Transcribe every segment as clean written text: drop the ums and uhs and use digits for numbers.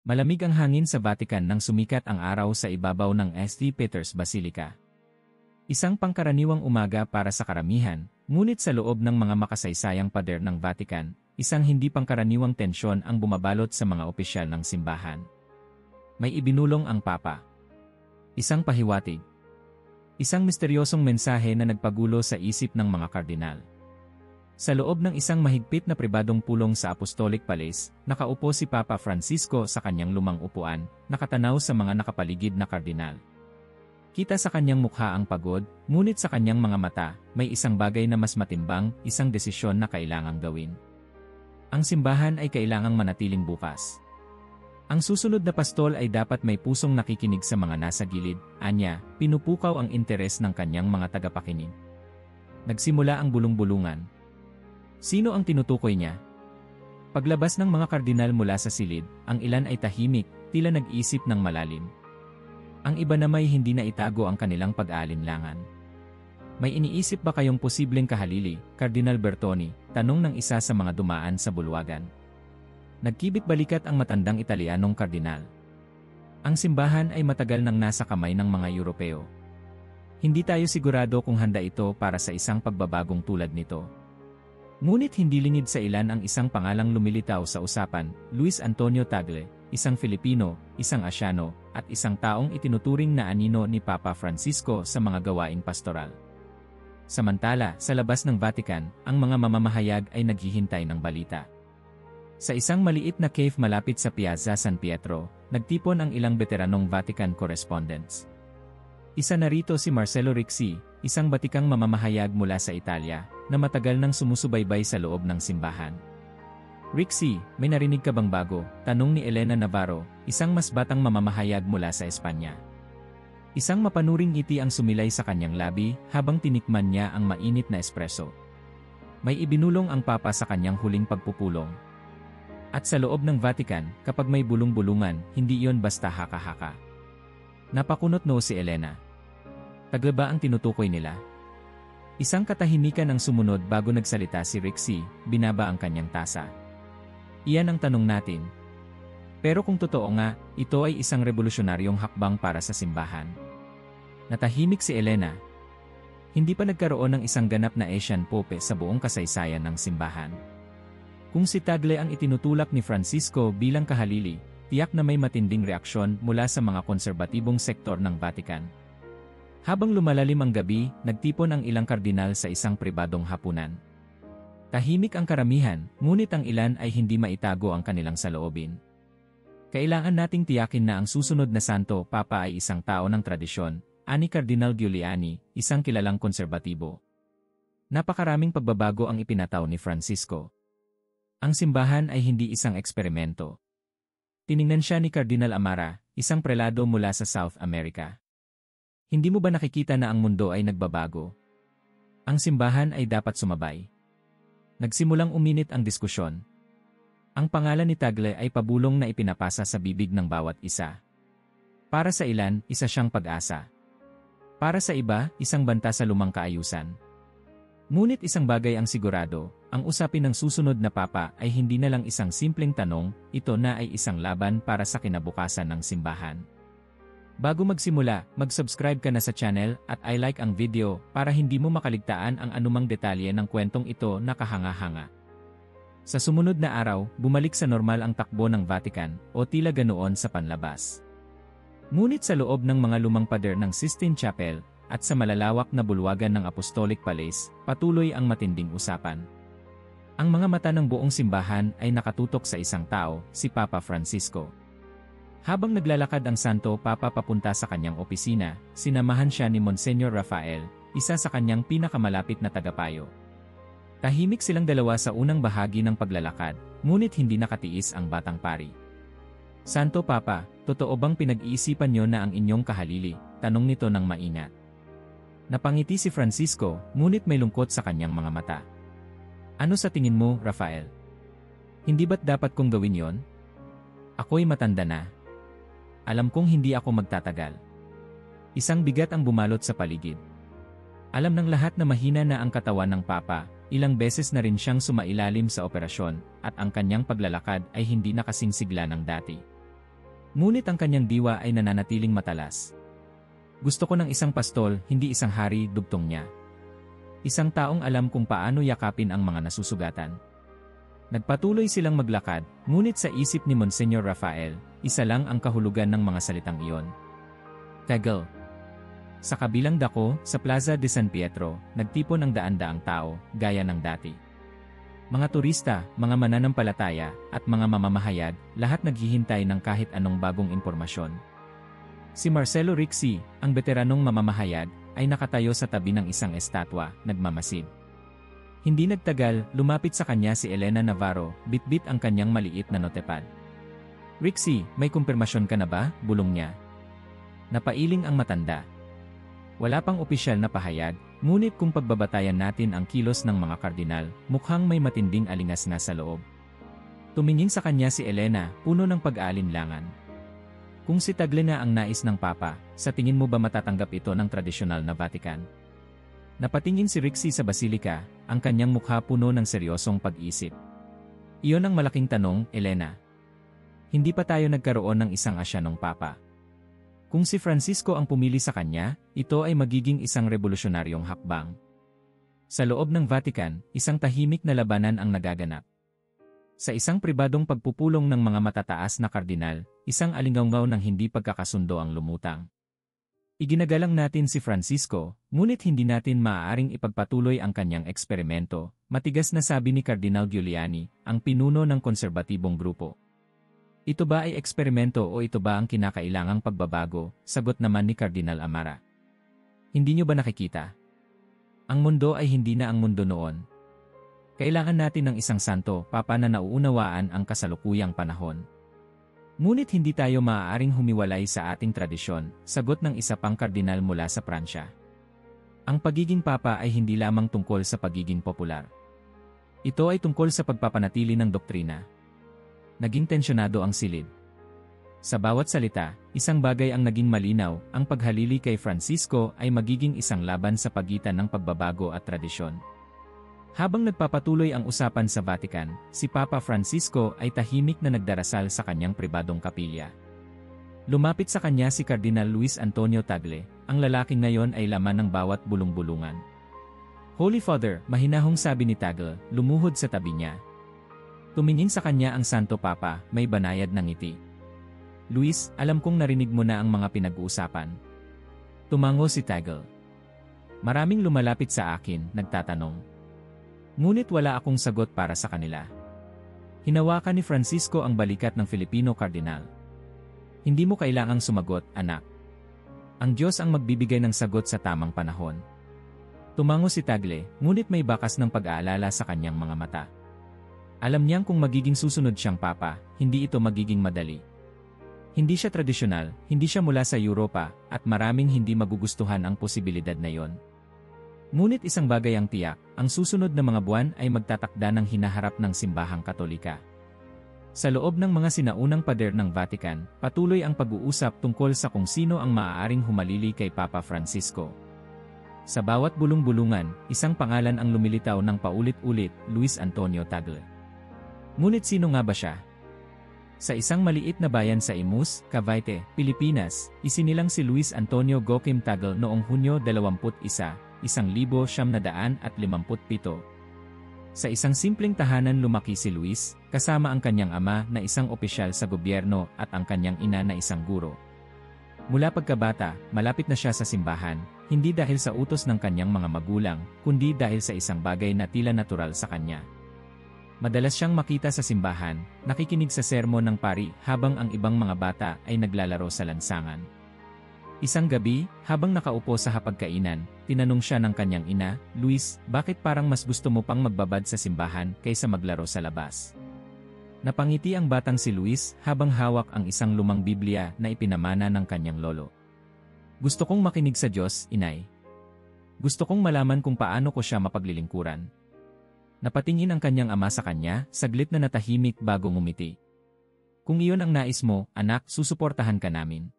Malamig ang hangin sa Vatican nang sumikat ang araw sa ibabaw ng St. Peter's Basilica. Isang pangkaraniwang umaga para sa karamihan, ngunit sa loob ng mga makasaysayang pader ng Vatican, isang hindi pangkaraniwang tensyon ang bumabalot sa mga opisyal ng simbahan. May ibinulong ang Papa. Isang pahiwatig. Isang misteryosong mensahe na nagpagulo sa isip ng mga kardinal. Sa loob ng isang mahigpit na pribadong pulong sa Apostolic Palace, nakaupo si Papa Francisco sa kanyang lumang upuan, nakatanaw sa mga nakapaligid na kardinal. Kita sa kanyang mukha ang pagod, ngunit sa kanyang mga mata, may isang bagay na mas matimbang, isang desisyon na kailangang gawin. Ang simbahan ay kailangang manatiling bukas. Ang susunod na pastol ay dapat may pusong nakikinig sa mga nasa gilid, anya, pinupukaw ang interes ng kanyang mga tagapakinig. Nagsimula ang bulong-bulungan. Sino ang tinutukoy niya? Paglabas ng mga kardinal mula sa silid, ang ilan ay tahimik, tila nag-isip ng malalim. Ang iba na may hindi na itago ang kanilang pag-aalinlangan. May iniisip ba kayong posibleng kahalili, Cardinal Bertoni? Tanong ng isa sa mga dumaan sa bulwagan. Nagkibit balikat ang matandang Italianong kardinal. Ang simbahan ay matagal nang nasa kamay ng mga Europeo. Hindi tayo sigurado kung handa ito para sa isang pagbabagong tulad nito. Ngunit hindi lingid sa ilan ang isang pangalang lumilitaw sa usapan, Luis Antonio Tagle, isang Filipino, isang Asyano, at isang taong itinuturing na anino ni Papa Francisco sa mga gawaing pastoral. Samantala, sa labas ng Vatican, ang mga mamamahayag ay naghihintay ng balita. Sa isang maliit na cave malapit sa Piazza San Pietro, nagtipon ang ilang veteranong Vatican correspondents. Isa na rito si Marcelo Rixi, isang batikang mamamahayag mula sa Italia, na matagal nang sumusubaybay sa loob ng simbahan. Rixi, may narinig ka bang bago? Tanong ni Elena Navarro, isang mas batang mamamahayag mula sa Espanya. Isang mapanuring ngiti ang sumilay sa kanyang labi habang tinikman niya ang mainit na espresso. May ibinulong ang Papa sa kanyang huling pagpupulong. At sa loob ng Vatican, kapag may bulong-bulungan, hindi iyon basta haka-haka. Napakunot no si Elena. Taga ba ang tinutukoy nila? Isang katahimikan ang sumunod bago nagsalita si Rixi, binaba ang kanyang tasa. Iyan ang tanong natin. Pero kung totoo nga, ito ay isang revolusyonaryong hakbang para sa simbahan. Natahimik si Elena. Hindi pa nagkaroon ng isang ganap na Asian Pope sa buong kasaysayan ng simbahan. Kung si Tagle ang itinutulak ni Francisco bilang kahalili, tiyak na may matinding reaksyon mula sa mga konserbatibong sektor ng Vatican. Habang lumalalim ang gabi, nagtipon ang ilang kardinal sa isang pribadong hapunan. Tahimik ang karamihan, ngunit ang ilan ay hindi maitago ang kanilang saloobin. Kailangan nating tiyakin na ang susunod na Santo Papa ay isang tao ng tradisyon, ani Cardinal Giuliani, isang kilalang konserbatibo. Napakaraming pagbabago ang ipinataw ni Francisco. Ang simbahan ay hindi isang eksperimento. Tiningnan siya ni Cardinal Amara, isang prelado mula sa South America. Hindi mo ba nakikita na ang mundo ay nagbabago? Ang simbahan ay dapat sumabay. Nagsimulang uminit ang diskusyon. Ang pangalan ni Tagle ay pabulong na ipinapasa sa bibig ng bawat isa. Para sa ilan, isa siyang pag-asa. Para sa iba, isang banta sa lumang kaayusan. Ngunit isang bagay ang sigurado, ang usapin ng susunod na Papa ay hindi na lang isang simpleng tanong, ito na ay isang laban para sa kinabukasan ng simbahan. Bago magsimula, mag-subscribe ka na sa channel at i-like ang video para hindi mo makaligtaan ang anumang detalye ng kwentong ito na kahanga-hanga. Sa sumunod na araw, bumalik sa normal ang takbo ng Vatican o tila ganoon sa panlabas. Ngunit sa loob ng mga lumang pader ng Sistine Chapel at sa malalawak na bulwagan ng Apostolic Palace, patuloy ang matinding usapan. Ang mga mata ng buong simbahan ay nakatutok sa isang tao, si Papa Francisco. Habang naglalakad ang Santo Papa papunta sa kanyang opisina, sinamahan siya ni Monsignor Rafael, isa sa kanyang pinakamalapit na tagapayo. Tahimik silang dalawa sa unang bahagi ng paglalakad, ngunit hindi nakatiis ang batang pari. Santo Papa, totoo bang pinag-iisipan niyo na ang inyong kahalili? Tanong nito ng maingat. Napangiti si Francisco, ngunit may lungkot sa kanyang mga mata. Ano sa tingin mo, Rafael? Hindi ba't dapat kong gawin yon? Ako'y matanda na. Alam kong hindi ako magtatagal. Isang bigat ang bumalot sa paligid. Alam ng lahat na mahina na ang katawan ng Papa, ilang beses na rin siyang sumailalim sa operasyon, at ang kanyang paglalakad ay hindi na kasing sigla ng dati. Ngunit ang kanyang diwa ay nananatiling matalas. Gusto ko ng isang pastol, hindi isang hari, dugtong niya. Isang taong alam kung paano yakapin ang mga nasusugatan. Nagpatuloy silang maglakad, ngunit sa isip ni Monsignor Rafael, isa lang ang kahulugan ng mga salitang iyon. Tagal. Sa kabilang dako, sa Plaza de San Pietro, nagtipon ang daan-daang tao, gaya ng dati. Mga turista, mga mananampalataya, at mga mamamahayag, lahat naghihintay ng kahit anong bagong impormasyon. Si Marcelo Rixi, ang veteranong mamamahayag, ay nakatayo sa tabi ng isang estatwa, nagmamasid. Hindi nagtagal, lumapit sa kanya si Elena Navarro, bitbit ang kanyang maliit na notepad. Rixi, may kumpirmasyon ka na ba? Bulong niya. Napailing ang matanda. Wala pang opisyal na pahayag, ngunit kung pagbabatayan natin ang kilos ng mga kardinal, mukhang may matinding alingas sa loob. Tumingin sa kanya si Elena, puno ng pag-aalinlangan. Kung si Tagle na ang nais ng Papa, sa tingin mo ba matatanggap ito ng tradisyonal na Vatican? Napatingin si Rixi sa basilika, ang kanyang mukha puno ng seryosong pag-isip. Iyon ang malaking tanong, Elena. Hindi pa tayo nagkaroon ng isang asyanong Papa. Kung si Francisco ang pumili sa kanya, ito ay magiging isang revolusyonaryong hakbang. Sa loob ng Vatican, isang tahimik na labanan ang nagaganap. Sa isang pribadong pagpupulong ng mga matataas na kardinal, isang alingawngaw ng hindi pagkakasundo ang lumutang. Iginagalang natin si Francisco, ngunit hindi natin maaaring ipagpatuloy ang kanyang eksperimento, matigas na sabi ni Cardinal Giuliani, ang pinuno ng konserbatibong grupo. Ito ba ay eksperimento o ito ba ang kinakailangang pagbabago? Sagot naman ni Cardinal Amara. Hindi nyo ba nakikita? Ang mundo ay hindi na ang mundo noon. Kailangan natin ng isang santo, Papa na nauunawaan ang kasalukuyang panahon. Ngunit hindi tayo maaaring humiwalay sa ating tradisyon, sagot ng isa pang kardinal mula sa Pransya. Ang pagiging Papa ay hindi lamang tungkol sa pagiging popular. Ito ay tungkol sa pagpapanatili ng doktrina. Naging tensyonado ang silid. Sa bawat salita, isang bagay ang naging malinaw, ang paghalili kay Francisco ay magiging isang laban sa pagitan ng pagbabago at tradisyon. Habang nagpapatuloy ang usapan sa Vatican, si Papa Francisco ay tahimik na nagdarasal sa kanyang pribadong kapilya. Lumapit sa kanya si Cardinal Luis Antonio Tagle, ang lalaking ngayon ay laman ng bawat bulong-bulungan. Holy Father, mahinahong sabi ni Tagle, lumuhod sa tabi niya. Tumingin sa kanya ang Santo Papa, may banayad ng ngiti. Luis, alam kong narinig mo na ang mga pinag-uusapan. Tumango si Tagle. Maraming lumalapit sa akin, nagtatanong. Ngunit wala akong sagot para sa kanila. Hinawakan ni Francisco ang balikat ng Filipino Kardinal. Hindi mo kailangang sumagot, anak. Ang Diyos ang magbibigay ng sagot sa tamang panahon. Tumango si Tagle, ngunit may bakas ng pag-aalala sa kanyang mga mata. Alam niyang kung magiging susunod siyang Papa, hindi ito magiging madali. Hindi siya tradisyonal, hindi siya mula sa Europa, at maraming hindi magugustuhan ang posibilidad na yon. Ngunit isang bagay ang tiyak, ang susunod na mga buwan ay magtatakda ng hinaharap ng simbahang Katolika. Sa loob ng mga sinaunang pader ng Vatican, patuloy ang pag-uusap tungkol sa kung sino ang maaaring humalili kay Papa Francisco. Sa bawat bulong-bulungan, isang pangalan ang lumilitaw ng paulit-ulit, Luis Antonio Tagle. Ngunit sino nga ba siya? Sa isang maliit na bayan sa Imus, Cavite, Pilipinas, isinilang si Luis Antonio Joaquim Tagle noong Hunyo 21, 1957. Sa isang simpleng tahanan lumaki si Luis, kasama ang kanyang ama na isang opisyal sa gobyerno at ang kanyang ina na isang guro. Mula pagkabata, malapit na siya sa simbahan, hindi dahil sa utos ng kanyang mga magulang, kundi dahil sa isang bagay na tila natural sa kanya. Madalas siyang makita sa simbahan, nakikinig sa sermon ng pari habang ang ibang mga bata ay naglalaro sa lansangan. Isang gabi, habang nakaupo sa hapagkainan, tinanong siya ng kanyang ina, Luis, bakit parang mas gusto mo pang magbabad sa simbahan kaysa maglaro sa labas? Napangiti ang batang si Luis habang hawak ang isang lumang Biblia na ipinamana ng kanyang lolo. Gusto kong makinig sa Diyos, inay. Gusto kong malaman kung paano ko siya mapaglilingkuran. Napatingin ang kanyang ama sa kanya, saglit na natahimik bago ngumiti. Kung iyon ang nais mo, anak, susuportahan ka namin.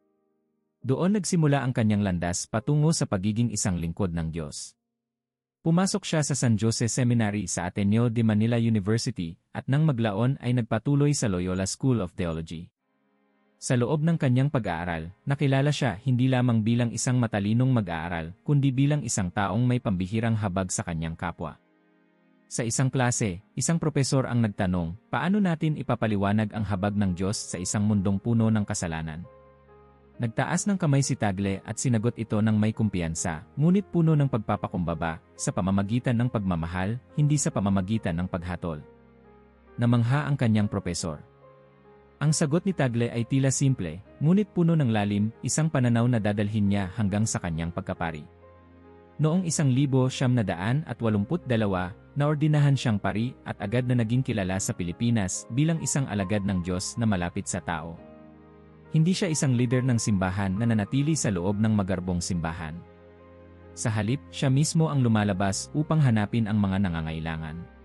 Doon nagsimula ang kanyang landas patungo sa pagiging isang lingkod ng Diyos. Pumasok siya sa San Jose Seminary sa Ateneo de Manila University at nang maglaon ay nagpatuloy sa Loyola School of Theology. Sa loob ng kanyang pag-aaral, nakilala siya hindi lamang bilang isang matalinong mag-aaral, kundi bilang isang taong may pambihirang habag sa kanyang kapwa. Sa isang klase, isang propesor ang nagtanong, paano natin ipapaliwanag ang habag ng Diyos sa isang mundong puno ng kasalanan? Nagtaas ng kamay si Tagle at sinagot ito ng may kumpiyansa, ngunit puno ng pagpapakumbaba, sa pamamagitan ng pagmamahal, hindi sa pamamagitan ng paghatol. Namangha ang kanyang propesor. Ang sagot ni Tagle ay tila simple, ngunit puno ng lalim, isang pananaw na dadalhin niya hanggang sa kanyang pagkapari. Noong 1982, naordinahan siyang pari at agad na naging kilala sa Pilipinas bilang isang alagad ng Diyos na malapit sa tao. Hindi siya isang leader ng simbahan na nanatili sa loob ng magarbong simbahan. Sa halip, siya mismo ang lumalabas upang hanapin ang mga nangangailangan.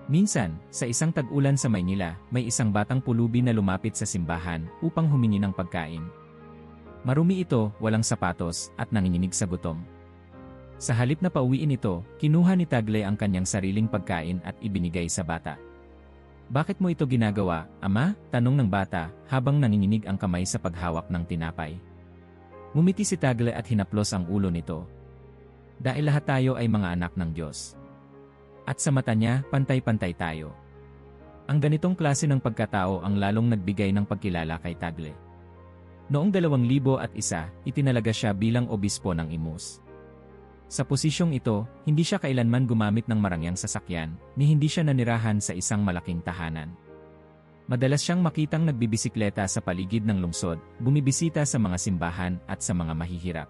Minsan, sa isang tag-ulan sa Maynila, may isang batang pulubi na lumapit sa simbahan upang humingi ng pagkain. Marumi ito, walang sapatos, at nanginginig sa gutom. Sa halip na pauwiin ito, kinuha ni Tagle ang kanyang sariling pagkain at ibinigay sa bata. "Bakit mo ito ginagawa, Ama?" tanong ng bata, habang nanginginig ang kamay sa paghawak ng tinapay. Ngumiti si Tagle at hinaplos ang ulo nito. Dahil lahat tayo ay mga anak ng Diyos. At sa mata niya, pantay-pantay tayo. Ang ganitong klase ng pagkatao ang lalong nagbigay ng pagkilala kay Tagle. Noong 2001, itinalaga siya bilang obispo ng Imus. Sa posisyong ito, hindi siya kailanman gumamit ng marangyang sasakyan, ni hindi siya nanirahan sa isang malaking tahanan. Madalas siyang makitang nagbibisikleta sa paligid ng lungsod, bumibisita sa mga simbahan at sa mga mahihirap.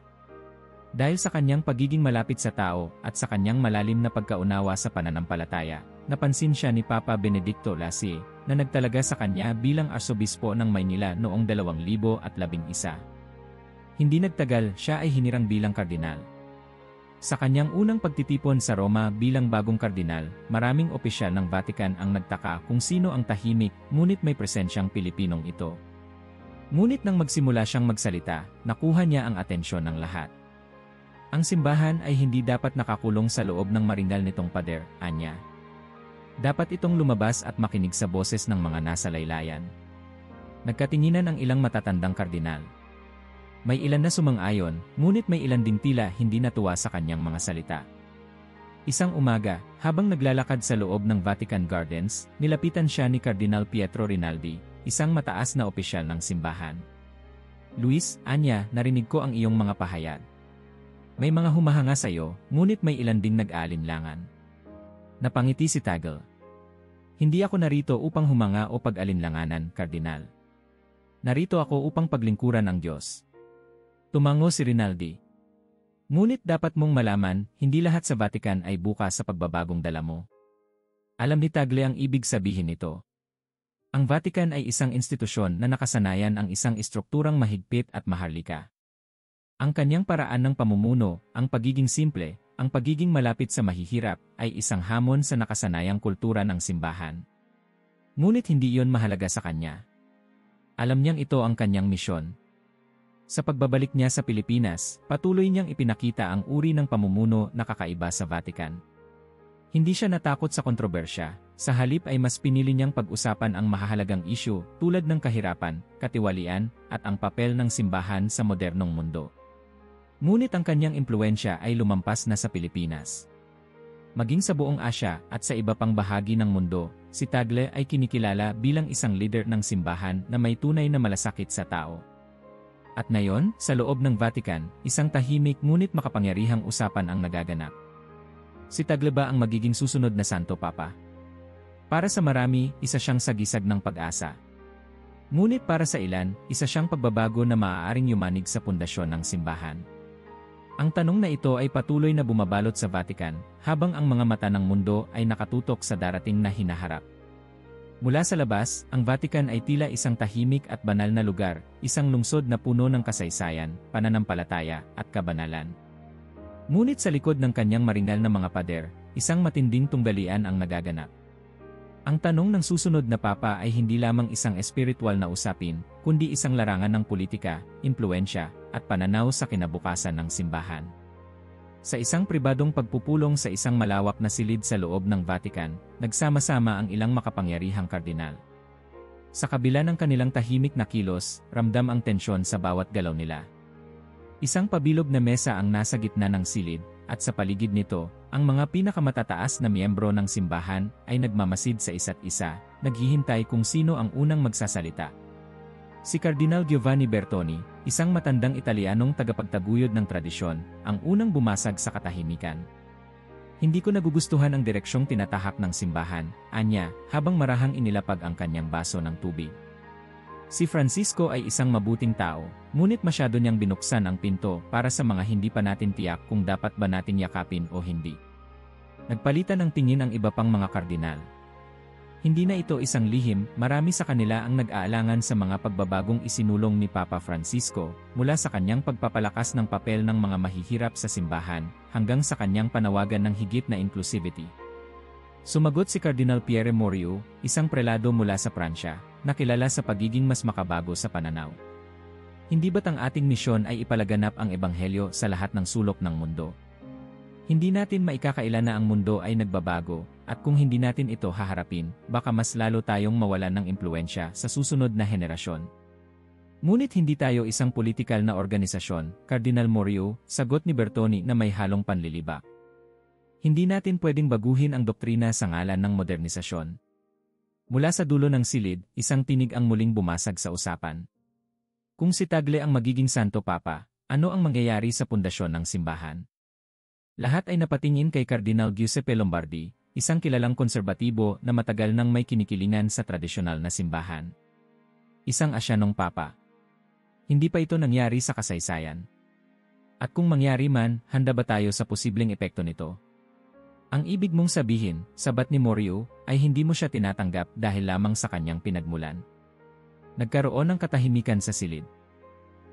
Dahil sa kanyang pagiging malapit sa tao at sa kanyang malalim na pagkaunawa sa pananampalataya, napansin siya ni Papa Benedicto XVI na nagtalaga sa kanya bilang arsobispo ng Maynila noong 2011. Hindi nagtagal, siya ay hinirang bilang kardinal. Sa kanyang unang pagtitipon sa Roma bilang bagong kardinal, maraming opisyal ng Vatican ang nagtaka kung sino ang tahimik, ngunit may presensyang Pilipinong ito. Ngunit nang magsimula siyang magsalita, nakuha niya ang atensyon ng lahat. Ang simbahan ay hindi dapat nakakulong sa loob ng maringal nitong pader, anya. Dapat itong lumabas at makinig sa boses ng mga nasa laylayan. Nagkatinginan ang ilang matatandang kardinal. May ilan na sumang-ayon, ngunit may ilan din tila hindi natuwa sa kanyang mga salita. Isang umaga, habang naglalakad sa loob ng Vatican Gardens, nilapitan siya ni Cardinal Pietro Rinaldi, isang mataas na opisyal ng simbahan. "Luis, anya, narinig ko ang iyong mga pahayag. May mga humahanga sa iyo, ngunit may ilan ding nag-aalinlangan." Napangiti si Tagle. "Hindi ako narito upang humanga o pag-alinlanganan, Kardinal. Narito ako upang paglingkuran ang Diyos." Tumango si Rinaldi. "Ngunit dapat mong malaman, hindi lahat sa Vatican ay bukas sa pagbabagong dala mo." Alam ni Tagle ang ibig sabihin nito. Ang Vatican ay isang institusyon na nakasanayan ang isang estrukturang mahigpit at maharlika. Ang kanyang paraan ng pamumuno, ang pagiging simple, ang pagiging malapit sa mahihirap, ay isang hamon sa nakasanayang kultura ng simbahan. Ngunit hindi iyon mahalaga sa kanya. Alam niyang ito ang kanyang misyon. Sa pagbabalik niya sa Pilipinas, patuloy niyang ipinakita ang uri ng pamumuno na kakaiba sa Vatican. Hindi siya natakot sa kontrobersya, sa halip ay mas pinili niyang pag-usapan ang mahahalagang isyu tulad ng kahirapan, katiwalian, at ang papel ng simbahan sa modernong mundo. Ngunit ang kanyang impluwensya ay lumampas na sa Pilipinas. Maging sa buong Asya at sa iba pang bahagi ng mundo, si Tagle ay kinikilala bilang isang leader ng simbahan na may tunay na malasakit sa tao. At ngayon, sa loob ng Vatican, isang tahimik ngunit makapangyarihang usapan ang nagaganap. Si Tagle ba ang magiging susunod na Santo Papa? Para sa marami, isa siyang sagisag ng pag-asa. Ngunit para sa ilan, isa siyang pagbabago na maaaring yumanig sa pundasyon ng simbahan. Ang tanong na ito ay patuloy na bumabalot sa Vatican, habang ang mga mata ng mundo ay nakatutok sa darating na hinaharap. Mula sa labas, ang Vatican ay tila isang tahimik at banal na lugar, isang lungsod na puno ng kasaysayan, pananampalataya, at kabanalan. Ngunit sa likod ng kanyang maringal na mga pader, isang matinding tunggalian ang nagaganap. Ang tanong ng susunod na papa ay hindi lamang isang espiritual na usapin, kundi isang larangan ng politika, impluensya, at pananaw sa kinabukasan ng simbahan. Sa isang pribadong pagpupulong sa isang malawak na silid sa loob ng Vatican, nagsama-sama ang ilang makapangyarihang kardinal. Sa kabila ng kanilang tahimik na kilos, ramdam ang tensyon sa bawat galaw nila. Isang pabilog na mesa ang nasa gitna ng silid, at sa paligid nito, ang mga pinakamatataas na miyembro ng simbahan ay nagmamasid sa isa't isa, naghihintay kung sino ang unang magsasalita. Si Cardinal Giovanni Bertoni, isang matandang Italianong tagapagtaguyod ng tradisyon, ang unang bumasag sa katahimikan. Hindi ko nagugustuhan ang direksyong tinatahak ng simbahan, anya, habang marahang inilapag ang kanyang baso ng tubig. Si Francisco ay isang mabuting tao, ngunit masyado niyang binuksan ang pinto para sa mga hindi pa natin tiyak kung dapat ba natin yakapin o hindi. Nagpalitan ng tingin ang iba pang mga kardinal. Hindi na ito isang lihim, marami sa kanila ang nag-aalangan sa mga pagbabagong isinulong ni Papa Francisco, mula sa kanyang pagpapalakas ng papel ng mga mahihirap sa simbahan, hanggang sa kanyang panawagan ng higit na inclusivity. Sumagot si Cardinal Pierre Moriu, isang prelado mula sa Pransya, na kilala sa pagiging mas makabago sa pananaw. Hindi ba't ang ating misyon ay ipalaganap ang ebanghelyo sa lahat ng sulok ng mundo? Hindi natin maikakailan na ang mundo ay nagbabago, at kung hindi natin ito haharapin, baka mas lalo tayong mawalan ng impluensya sa susunod na henerasyon. Ngunit hindi tayo isang politikal na organisasyon, Cardinal Moriu, sagot ni Bertoni na may halong panlilibak. Hindi natin pwedeng baguhin ang doktrina sa ngalan ng modernisasyon. Mula sa dulo ng silid, isang tinig ang muling bumasag sa usapan. Kung si Tagle ang magiging Santo Papa, ano ang mangyayari sa pundasyon ng simbahan? Lahat ay napatingin kay Cardinal Giuseppe Lombardi, isang kilalang konserbatibo na matagal nang may kinikilingan sa tradisyonal na simbahan. Isang Asyanong Papa. Hindi pa ito nangyari sa kasaysayan. At kung mangyari man, handa ba tayo sa posibleng epekto nito? Ang ibig mong sabihin, sabat ni Moriu, ay hindi mo siya tinatanggap dahil lamang sa kanyang pinagmulan. Nagkaroon ng katahimikan sa silid.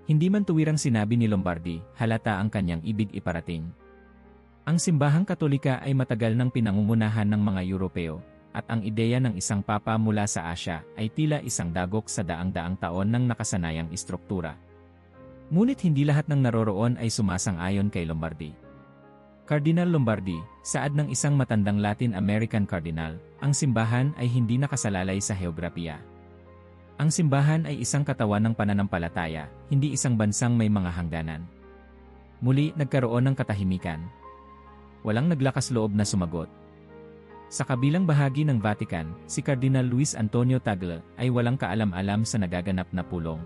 Hindi man tuwirang sinabi ni Lombardi, halata ang kanyang ibig iparating. Ang simbahang Katolika ay matagal nang pinangungunahan ng mga Europeo, at ang ideya ng isang papa mula sa Asya ay tila isang dagok sa daang-daang taon ng nakasanayang istruktura. Ngunit hindi lahat ng naroroon ay sumasang-ayon kay Lombardi. Cardinal Lombardi, saad ng isang matandang Latin American cardinal, ang simbahan ay hindi nakasalalay sa heograpiya. Ang simbahan ay isang katawan ng pananampalataya, hindi isang bansang may mga hangganan. Muli nagkaroon ng katahimikan. Walang naglakas loob na sumagot. Sa kabilang bahagi ng Vatican, si Cardinal Luis Antonio Tagle ay walang kaalam-alam sa nagaganap na pulong.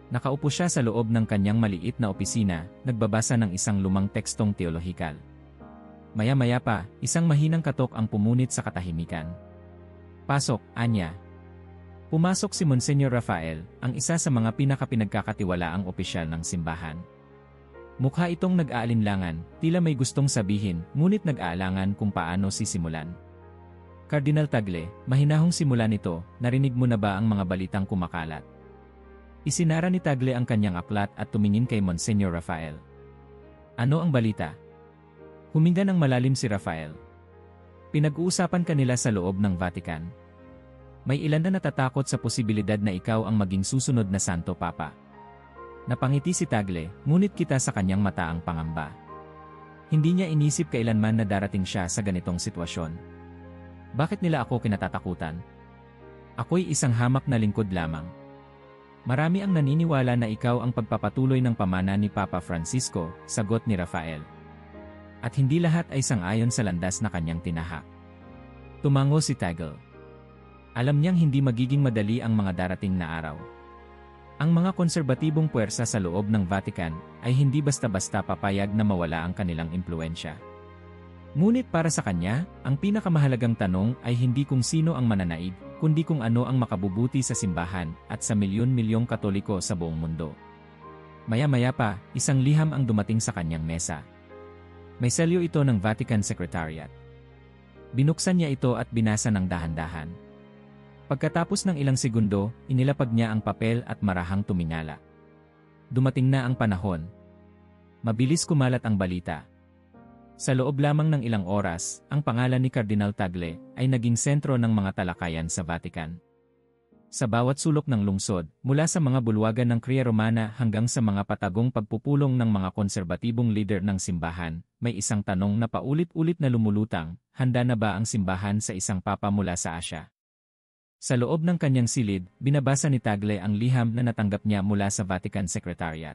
Nakaupo siya sa loob ng kanyang maliit na opisina, nagbabasa ng isang lumang tekstong teolohikal. Maya-maya pa, isang mahinang katok ang pumunit sa katahimikan. Pasok, anya. Pumasok si Monsignor Rafael, ang isa sa mga pinakapinagkakatiwalaang opisyal ng simbahan. Mukha itong nag-aalinlangan, tila may gustong sabihin, ngunit nag-aalangan kung paano sisimulan. Cardinal Tagle, mahinahong simulan ito, narinig mo na ba ang mga balitang kumakalat? Isinara ni Tagle ang kanyang aklat at tumingin kay Monsignor Rafael. Ano ang balita? Huminga ng malalim si Rafael. Pinag-uusapan kanila sa loob ng Vatican. May ilan na natatakot sa posibilidad na ikaw ang maging susunod na Santo Papa. Napangiti si Tagle, ngunit kita sa kanyang mata ang pangamba. Hindi niya inisip kailanman na darating siya sa ganitong sitwasyon. Bakit nila ako kinatatakutan? Ako'y isang hamak na lingkod lamang. Marami ang naniniwala na ikaw ang pagpapatuloy ng pamana ni Papa Francisco, sagot ni Rafael. At hindi lahat ay sang-ayon sa landas na kanyang tinahak. Tumango si Tagle. Alam niyang hindi magiging madali ang mga darating na araw. Ang mga konserbatibong puwersa sa loob ng Vatican ay hindi basta-basta papayag na mawala ang kanilang impluensya. Ngunit para sa kanya, ang pinakamahalagang tanong ay hindi kung sino ang mananaig, kundi kung ano ang makabubuti sa simbahan at sa milyon-milyong Katoliko sa buong mundo. Maya-maya pa, isang liham ang dumating sa kanyang mesa. May selyo ito ng Vatican Secretariat. Binuksan niya ito at binasa ng dahan-dahan. Pagkatapos ng ilang segundo, inilapag niya ang papel at marahang tumingala. Dumating na ang panahon. Mabilis kumalat ang balita. Sa loob lamang ng ilang oras, ang pangalan ni Cardinal Tagle ay naging sentro ng mga talakayan sa Vatican. Sa bawat sulok ng lungsod, mula sa mga bulwagan ng Kriya Romana hanggang sa mga patagong pagpupulong ng mga konserbatibong leader ng simbahan, may isang tanong na paulit-ulit na lumulutang, handa na ba ang simbahan sa isang papa mula sa Asya? Sa loob ng kanyang silid, binabasa ni Tagle ang liham na natanggap niya mula sa Vatican Secretariat.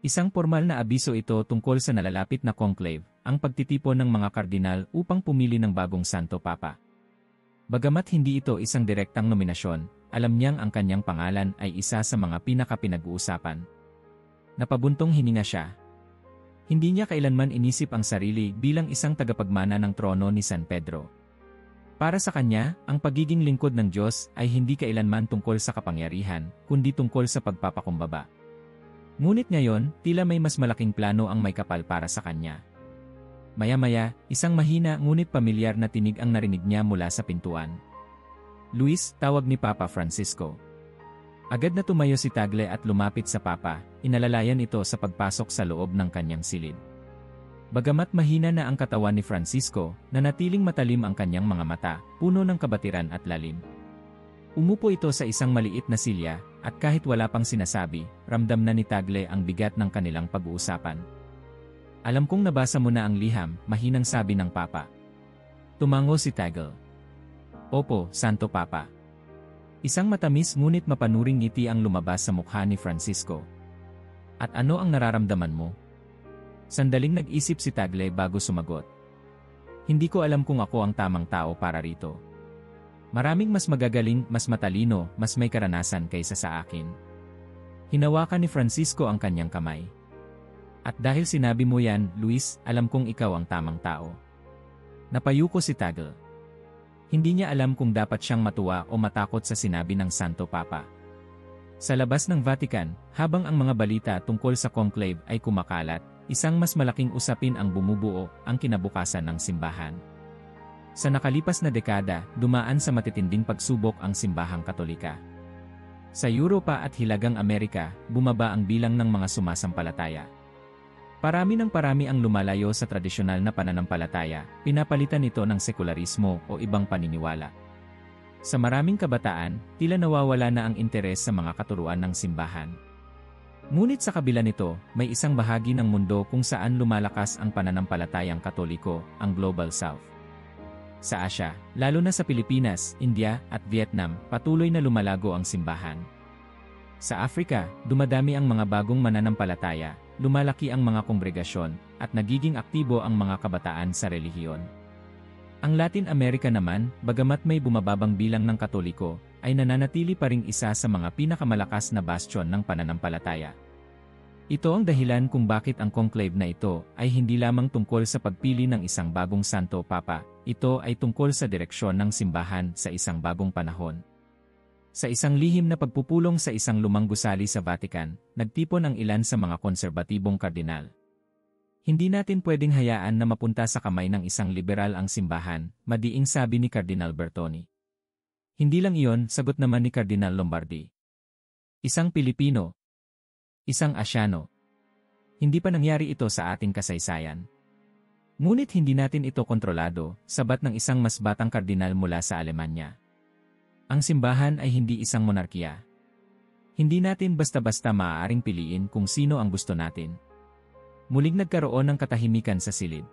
Isang formal na abiso ito tungkol sa nalalapit na conclave, ang pagtitipon ng mga kardinal upang pumili ng bagong Santo Papa. Bagamat hindi ito isang direktang nominasyon, alam niyang ang kanyang pangalan ay isa sa mga pinakapinag-uusapan. Napabuntong hininga siya. Hindi niya kailanman inisip ang sarili bilang isang tagapagmana ng trono ni San Pedro. Para sa kanya, ang pagiging lingkod ng Diyos ay hindi kailanman tungkol sa kapangyarihan, kundi tungkol sa pagpapakumbaba. Ngunit ngayon, tila may mas malaking plano ang may kapal para sa kanya. Maya-maya, isang mahina ngunit pamilyar na tinig ang narinig niya mula sa pintuan. "Luis," tawag ni Papa Francisco. Agad na tumayo si Tagle at lumapit sa Papa, inalalayan ito sa pagpasok sa loob ng kanyang silid. Bagamat mahina na ang katawan ni Francisco, nanatiling matalim ang kanyang mga mata, puno ng kabatiran at lalim. Umupo ito sa isang maliit na silya, at kahit wala pang sinasabi, ramdam na ni Tagle ang bigat ng kanilang pag-uusapan. "Alam kong nabasa mo na ang liham," mahinang sabi ng Papa. Tumango si Tagle. "Opo, Santo Papa." Isang matamis ngunit mapanuring ngiti ang lumabas sa mukha ni Francisco. "At ano ang nararamdaman mo?" Sandaling nag-isip si Tagle bago sumagot. "Hindi ko alam kung ako ang tamang tao para rito. Maraming mas magagaling, mas matalino, mas may karanasan kaysa sa akin." Hinawakan ni Francisco ang kanyang kamay. "At dahil sinabi mo yan, Luis, alam kong ikaw ang tamang tao." Napayuko si Tagle. Hindi niya alam kung dapat siyang matuwa o matakot sa sinabi ng Santo Papa. Sa labas ng Vatican, habang ang mga balita tungkol sa conclave ay kumakalat, isang mas malaking usapin ang bumubuo, ang kinabukasan ng simbahan. Sa nakalipas na dekada, dumaan sa matitinding pagsubok ang simbahang Katolika. Sa Europa at Hilagang Amerika, bumaba ang bilang ng mga sumasampalataya. Parami ng parami ang lumalayo sa tradisyonal na pananampalataya, pinapalitan ito ng sekularismo o ibang paniniwala. Sa maraming kabataan, tila nawawala na ang interes sa mga katuruan ng simbahan. Ngunit sa kabila nito, may isang bahagi ng mundo kung saan lumalakas ang pananampalatayang Katoliko, ang Global South. Sa Asya, lalo na sa Pilipinas, India, at Vietnam, patuloy na lumalago ang simbahan. Sa Africa, dumadami ang mga bagong mananampalataya, lumalaki ang mga kongregasyon, at nagiging aktibo ang mga kabataan sa relihiyon. Ang Latin America naman, bagamat may bumababang bilang ng Katoliko, ay nananatili pa ring isa sa mga pinakamalakas na bastion ng pananampalataya. Ito ang dahilan kung bakit ang conclave na ito ay hindi lamang tungkol sa pagpili ng isang bagong Santo Papa, ito ay tungkol sa direksyon ng simbahan sa isang bagong panahon. Sa isang lihim na pagpupulong sa isang lumang gusali sa Vatican, nagtipon ang ilan sa mga konserbatibong kardinal. "Hindi natin pwedeng hayaan na mapunta sa kamay ng isang liberal ang simbahan," madiing sabi ni Cardinal Bertoni. Hindi lang iyon, sagot naman ni Cardinal Lombardi. "Isang Pilipino. Isang Asyano. Hindi pa nangyari ito sa ating kasaysayan. Ngunit hindi natin ito kontrolado, sabat ng isang mas batang kardinal mula sa Alemanya. Ang simbahan ay hindi isang monarkiya. Hindi natin basta-basta maaaring piliin kung sino ang gusto natin." Muling nagkaroon ng katahimikan sa silid.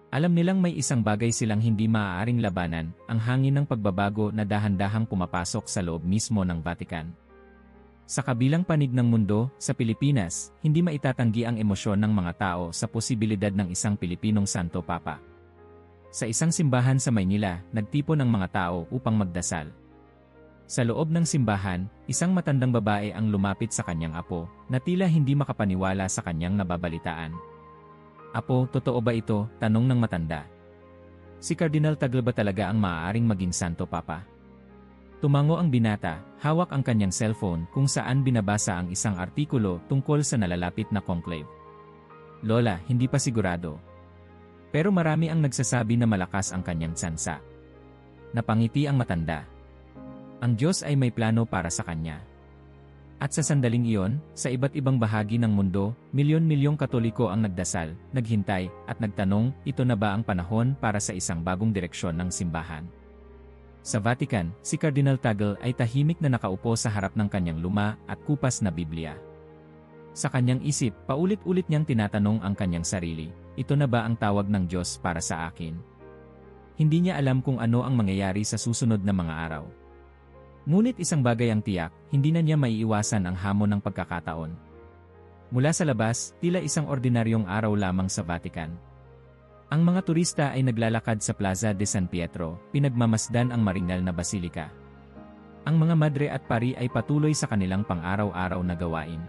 Alam nilang may isang bagay silang hindi maaaring labanan, ang hangin ng pagbabago na dahan-dahang pumapasok sa loob mismo ng Vatican. Sa kabilang panig ng mundo, sa Pilipinas, hindi maitatanggi ang emosyon ng mga tao sa posibilidad ng isang Pilipinong Santo Papa. Sa isang simbahan sa Maynila, nagtipon ang mga tao upang magdasal. Sa loob ng simbahan, isang matandang babae ang lumapit sa kanyang apo, na tila hindi makapaniwala sa kanyang nababalitaan. "Apo, totoo ba ito?" tanong ng matanda. "Si Cardinal Tagle ba talaga ang maaaring maging Santo Papa?" Tumango ang binata, hawak ang kanyang cellphone kung saan binabasa ang isang artikulo tungkol sa nalalapit na conclave. "Lola, hindi pa sigurado. Pero marami ang nagsasabi na malakas ang kanyang tsansa." Napangiti ang matanda. Ang Diyos ay may plano para sa kanya. At sa sandaling iyon, sa iba't ibang bahagi ng mundo, milyon-milyong Katoliko ang nagdasal, naghintay, at nagtanong, ito na ba ang panahon para sa isang bagong direksyon ng simbahan? Sa Vatican, si Cardinal Tagle ay tahimik na nakaupo sa harap ng kanyang luma at kupas na Biblia. Sa kanyang isip, paulit-ulit niyang tinatanong ang kanyang sarili, ito na ba ang tawag ng Diyos para sa akin? Hindi niya alam kung ano ang mangyayari sa susunod na mga araw. Ngunit isang bagay ang tiyak, hindi na niya maiiwasan ang hamon ng pagkakataon. Mula sa labas, tila isang ordinaryong araw lamang sa Vatican. Ang mga turista ay naglalakad sa Plaza de San Pietro, pinagmamasdan ang maringal na basilika. Ang mga madre at pari ay patuloy sa kanilang pang-araw-araw na gawain.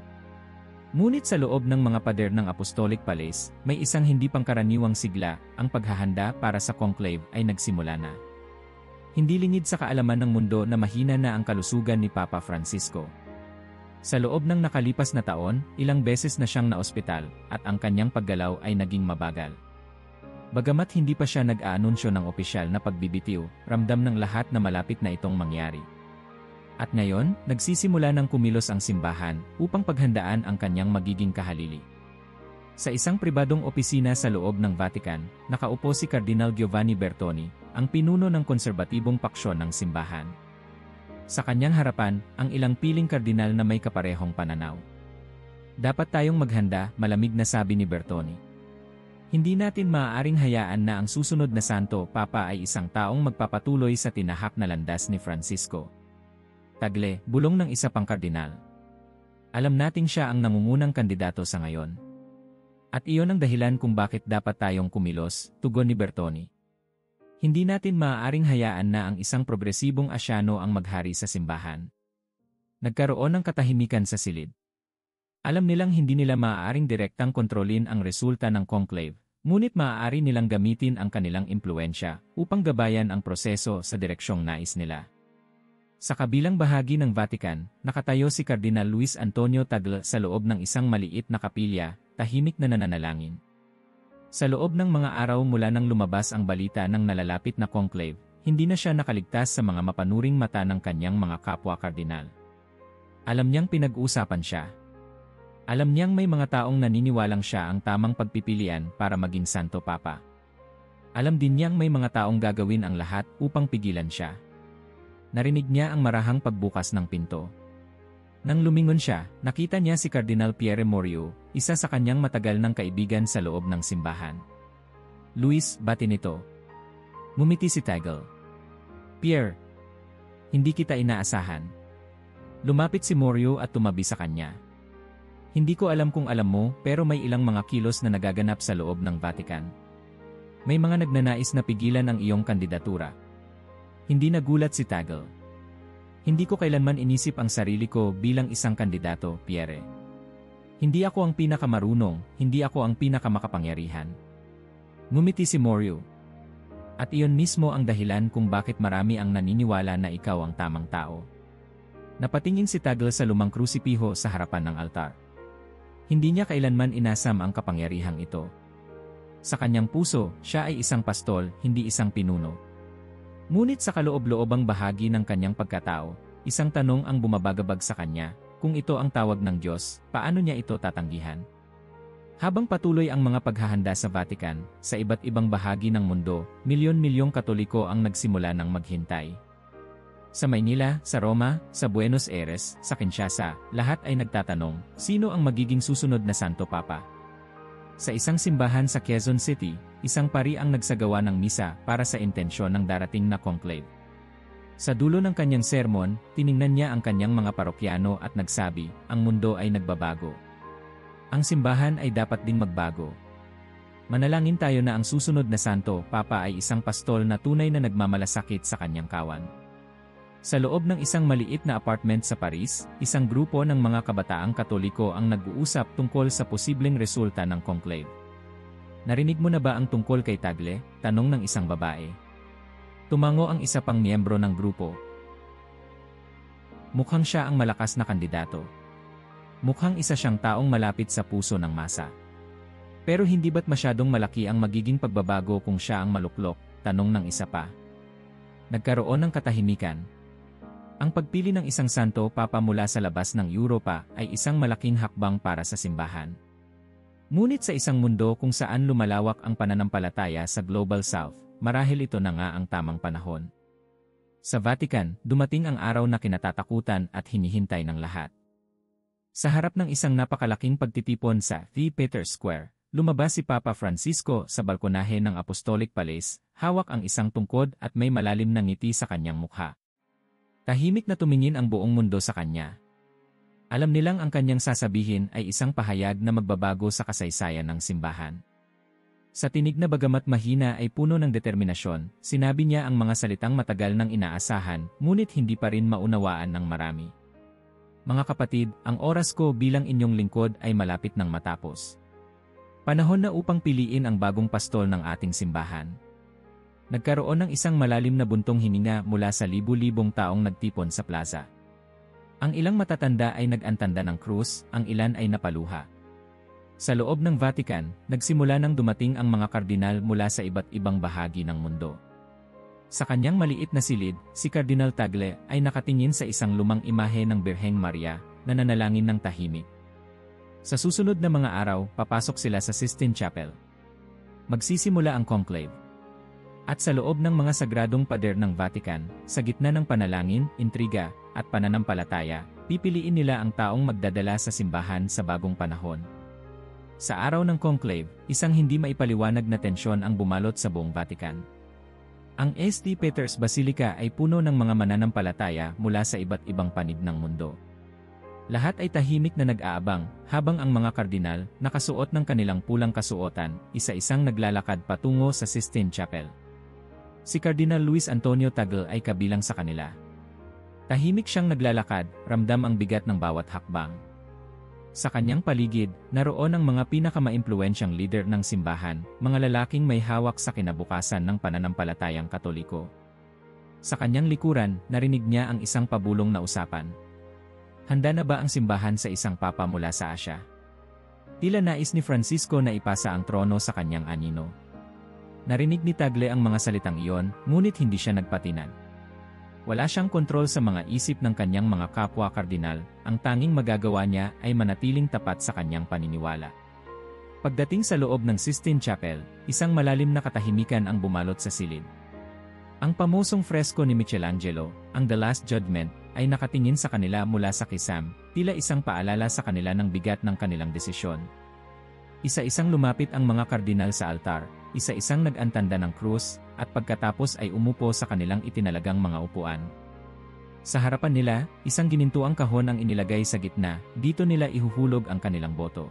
Ngunit sa loob ng mga pader ng Apostolic Palace, may isang hindi pangkaraniwang sigla, ang paghahanda para sa conclave ay nagsimula na. Hindi lingid sa kaalaman ng mundo na mahina na ang kalusugan ni Papa Francisco. Sa loob ng nakalipas na taon, ilang beses na siyang naospital, at ang kanyang paggalaw ay naging mabagal. Bagamat hindi pa siya nag-aanunsyo ng opisyal na pagbibitiw, ramdam ng lahat na malapit na itong mangyari. At ngayon, nagsisimula ng kumilos ang simbahan upang paghandaan ang kanyang magiging kahalili. Sa isang pribadong opisina sa loob ng Vatican, nakaupo si Cardinal Giovanni Bertoni, ang pinuno ng konserbatibong paksyon ng simbahan. Sa kanyang harapan, ang ilang piling kardinal na may kaparehong pananaw. Dapat tayong maghanda, malamig na sabi ni Bertoni. Hindi natin maaaring hayaan na ang susunod na Santo Papa ay isang taong magpapatuloy sa tinahak na landas ni Francisco. Tagle, bulong ng isa pang kardinal. Alam nating siya ang nangungunang kandidato sa ngayon. At iyon ang dahilan kung bakit dapat tayong kumilos, tugon ni Bertoni. Hindi natin maaaring hayaan na ang isang progresibong Asyano ang maghari sa simbahan. Nagkaroon ng katahimikan sa silid. Alam nilang hindi nila maaaring direktang kontrolin ang resulta ng conclave, ngunit maaari nilang gamitin ang kanilang impluensya upang gabayan ang proseso sa direksyong nais nila. Sa kabilang bahagi ng Vatican, nakatayo si Cardinal Luis Antonio Tagle sa loob ng isang maliit na kapilya, tahimik na nananalangin. Sa loob ng mga araw mula nang lumabas ang balita ng nalalapit na conclave, hindi na siya nakaligtas sa mga mapanuring mata ng kanyang mga kapwa kardinal. Alam niyang pinag-uusapan siya. Alam niyang may mga taong naniniwalang siya ang tamang pagpipilian para maging Santo Papa. Alam din niyang may mga taong gagawin ang lahat upang pigilan siya. Narinig niya ang marahang pagbukas ng pinto. Nang lumingon siya, nakita niya si Cardinal Pierre Morio, isa sa kanyang matagal ng kaibigan sa loob ng simbahan. Luis, bati nito. Ngumiti si Tagle. Pierre, hindi kita inaasahan. Lumapit si Morio at tumabi sa kanya. Hindi ko alam kung alam mo, pero may ilang mga kilos na nagaganap sa loob ng Vatican. May mga nagnanais na pigilan ang iyong kandidatura. Hindi nagulat si Tagle. Hindi ko kailanman inisip ang sarili ko bilang isang kandidato, Pierre. Hindi ako ang pinakamarunong, hindi ako ang pinakamakapangyarihan. Ngumiti si Morio. At iyon mismo ang dahilan kung bakit marami ang naniniwala na ikaw ang tamang tao. Napatingin si Tagle sa lumang krusipiho sa harapan ng altar. Hindi niya kailanman inasam ang kapangyarihang ito. Sa kanyang puso, siya ay isang pastol, hindi isang pinuno. Ngunit sa kaloob-loobang bahagi ng kanyang pagkatao, isang tanong ang bumabagabag sa kanya, kung ito ang tawag ng Diyos, paano niya ito tatanggihan? Habang patuloy ang mga paghahanda sa Vatican, sa iba't ibang bahagi ng mundo, milyon-milyong Katoliko ang nagsimula ng maghintay. Sa Maynila, sa Roma, sa Buenos Aires, sa Kinshasa, lahat ay nagtatanong, sino ang magiging susunod na Santo Papa? Sa isang simbahan sa Quezon City, isang pari ang nagsagawa ng misa para sa intensyon ng darating na conclave. Sa dulo ng kanyang sermon, tiningnan niya ang kanyang mga parokyano at nagsabi, ang mundo ay nagbabago. Ang simbahan ay dapat ding magbago. Manalangin tayo na ang susunod na Santo Papa ay isang pastol na tunay na nagmamalasakit sa kanyang kawan. Sa loob ng isang maliit na apartment sa Paris, isang grupo ng mga kabataang Katoliko ang nag-uusap tungkol sa posibleng resulta ng conclave. Narinig mo na ba ang tungkol kay Tagle? Tanong ng isang babae. Tumango ang isa pang miyembro ng grupo. Mukhang siya ang malakas na kandidato. Mukhang isa siyang taong malapit sa puso ng masa. Pero hindi ba't masyadong malaki ang magiging pagbabago kung siya ang maluklok? Tanong ng isa pa. Nagkaroon ng katahimikan. Ang pagpili ng isang Santo Papa mula sa labas ng Europa ay isang malaking hakbang para sa simbahan. Ngunit sa isang mundo kung saan lumalawak ang pananampalataya sa Global South, marahil ito na nga ang tamang panahon. Sa Vatican, dumating ang araw na kinatatakutan at hinihintay ng lahat. Sa harap ng isang napakalaking pagtitipon sa St. Peter's Square, lumabas si Papa Francisco sa balkonahe ng Apostolic Palace, hawak ang isang tungkod at may malalim na ngiti sa kanyang mukha. Tahimik na tumingin ang buong mundo sa kanya. Alam nilang ang kanyang sasabihin ay isang pahayag na magbabago sa kasaysayan ng simbahan. Sa tinig na bagamat mahina ay puno ng determinasyon, sinabi niya ang mga salitang matagal nang inaasahan, ngunit hindi pa rin maunawaan ng marami. Mga kapatid, ang oras ko bilang inyong lingkod ay malapit nang matapos. Panahon na upang piliin ang bagong pastol ng ating simbahan. Nagkaroon ng isang malalim na buntong hininga mula sa libu-libong taong nagtipon sa plaza. Ang ilang matatanda ay nag-antanda ng krus, ang ilan ay napaluha. Sa loob ng Vatican, nagsimula nang dumating ang mga kardinal mula sa iba't ibang bahagi ng mundo. Sa kanyang maliit na silid, si Cardinal Tagle ay nakatingin sa isang lumang imahe ng Birheng Maria na nanalangin ng tahimik. Sa susunod na mga araw, papasok sila sa Sistine Chapel. Magsisimula ang conclave. At sa loob ng mga sagradong pader ng Vatican, sa gitna ng panalangin, intriga, at pananampalataya, pipiliin nila ang taong magdadala sa simbahan sa bagong panahon. Sa araw ng conclave, isang hindi maipaliwanag na tensyon ang bumalot sa buong Vatican. Ang St. Peter's Basilica ay puno ng mga mananampalataya mula sa iba't ibang panig ng mundo. Lahat ay tahimik na nag-aabang, habang ang mga kardinal, nakasuot ng kanilang pulang kasuotan, isa-isang naglalakad patungo sa Sistine Chapel. Si Cardinal Luis Antonio Tagle ay kabilang sa kanila. Tahimik siyang naglalakad, ramdam ang bigat ng bawat hakbang. Sa kanyang paligid, naroon ang mga pinakamaimpluwensyang leader ng simbahan, mga lalaking may hawak sa kinabukasan ng pananampalatayang Katoliko. Sa kanyang likuran, narinig niya ang isang pabulong na usapan. Handa na ba ang simbahan sa isang papa mula sa Asya? Tila nais ni Francisco na ipasa ang trono sa kanyang anino. Narinig ni Tagle ang mga salitang iyon, ngunit hindi siya nagpatinan. Wala siyang kontrol sa mga isip ng kanyang mga kapwa kardinal, ang tanging magagawa niya ay manatiling tapat sa kanyang paniniwala. Pagdating sa loob ng Sistine Chapel, isang malalim na katahimikan ang bumalot sa silid. Ang pamosong fresko ni Michelangelo, ang The Last Judgment, ay nakatingin sa kanila mula sa kisam, tila isang paalala sa kanila ng bigat ng kanilang desisyon. Isa-isang lumapit ang mga kardinal sa altar, isa-isang nag-antanda ng krus, at pagkatapos ay umupo sa kanilang itinalagang mga upuan. Sa harapan nila, isang ginintuang kahon ang inilagay sa gitna, dito nila ihuhulog ang kanilang boto.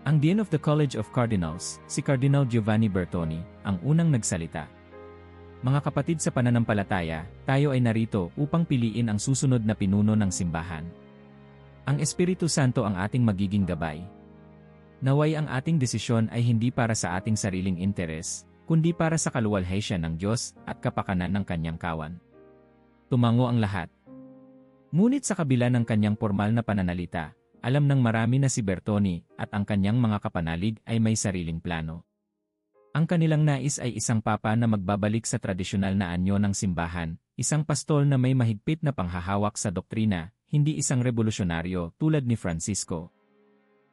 Ang Dean of the College of Cardinals, si Cardinal Giovanni Bertoni, ang unang nagsalita. Mga kapatid sa pananampalataya, tayo ay narito upang piliin ang susunod na pinuno ng simbahan. Ang Espiritu Santo ang ating magiging gabay. Naway ang ating desisyon ay hindi para sa ating sariling interes, kundi para sa kaluwalhatian ng Diyos at kapakanan ng kanyang kawan. Tumango ang lahat. Ngunit sa kabila ng kanyang formal na pananalita, alam ng marami na si Bertoni at ang kanyang mga kapanalig ay may sariling plano. Ang kanilang nais ay isang papa na magbabalik sa tradisyonal na anyo ng simbahan, isang pastol na may mahigpit na panghahawak sa doktrina, hindi isang revolusyonaryo tulad ni Francisco.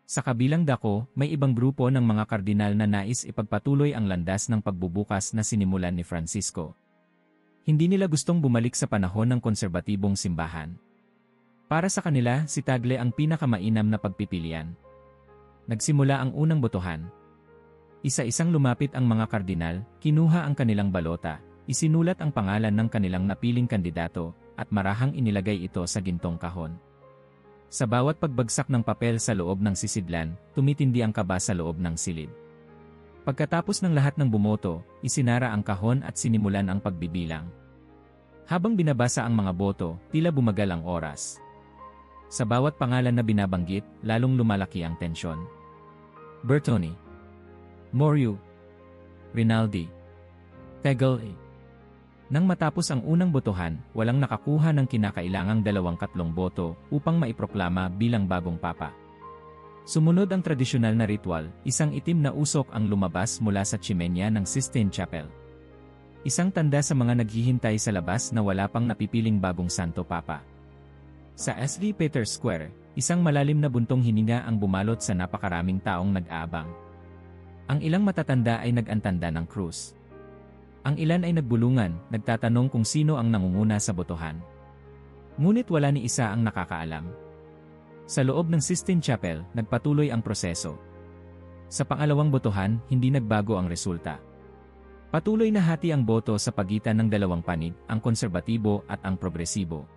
Sa kabilang dako, may ibang grupo ng mga kardinal na nais ipagpatuloy ang landas ng pagbubukas na sinimulan ni Francisco. Hindi nila gustong bumalik sa panahon ng konserbatibong simbahan. Para sa kanila, si Tagle ang pinakamainam na pagpipilian. Nagsimula ang unang botohan. Isa-isang lumapit ang mga kardinal, kinuha ang kanilang balota, isinulat ang pangalan ng kanilang napiling kandidato, at marahang inilagay ito sa gintong kahon. Sa bawat pagbagsak ng papel sa loob ng sisidlan, tumitindi ang kaba sa loob ng silid. Pagkatapos ng lahat ng bumoto, isinara ang kahon at sinimulan ang pagbibilang. Habang binabasa ang mga boto, tila bumagal ang oras. Sa bawat pangalan na binabanggit, lalong lumalaki ang tensyon. Bertoni, Moriu, Rinaldi, Tagle. Nang matapos ang unang botohan, walang nakakuha ng kinakailangang 23 boto upang maiproklama bilang bagong papa. Sumunod ang tradisyonal na ritual, isang itim na usok ang lumabas mula sa tsimenya ng Sistine Chapel. Isang tanda sa mga naghihintay sa labas na wala pang napipiling bagong santo papa. Sa St. Peter's Square, isang malalim na buntong hininga ang bumalot sa napakaraming taong nag-aabang. Ang ilang matatanda ay nag-antanda ng krus. Ang ilan ay nagbulungan, nagtatanong kung sino ang nangunguna sa botohan. Ngunit wala ni isa ang nakakaalam. Sa loob ng Sistine Chapel, nagpatuloy ang proseso. Sa pangalawang botohan, hindi nagbago ang resulta. Patuloy na hati ang boto sa pagitan ng dalawang panig, ang konserbatibo at ang progresibo.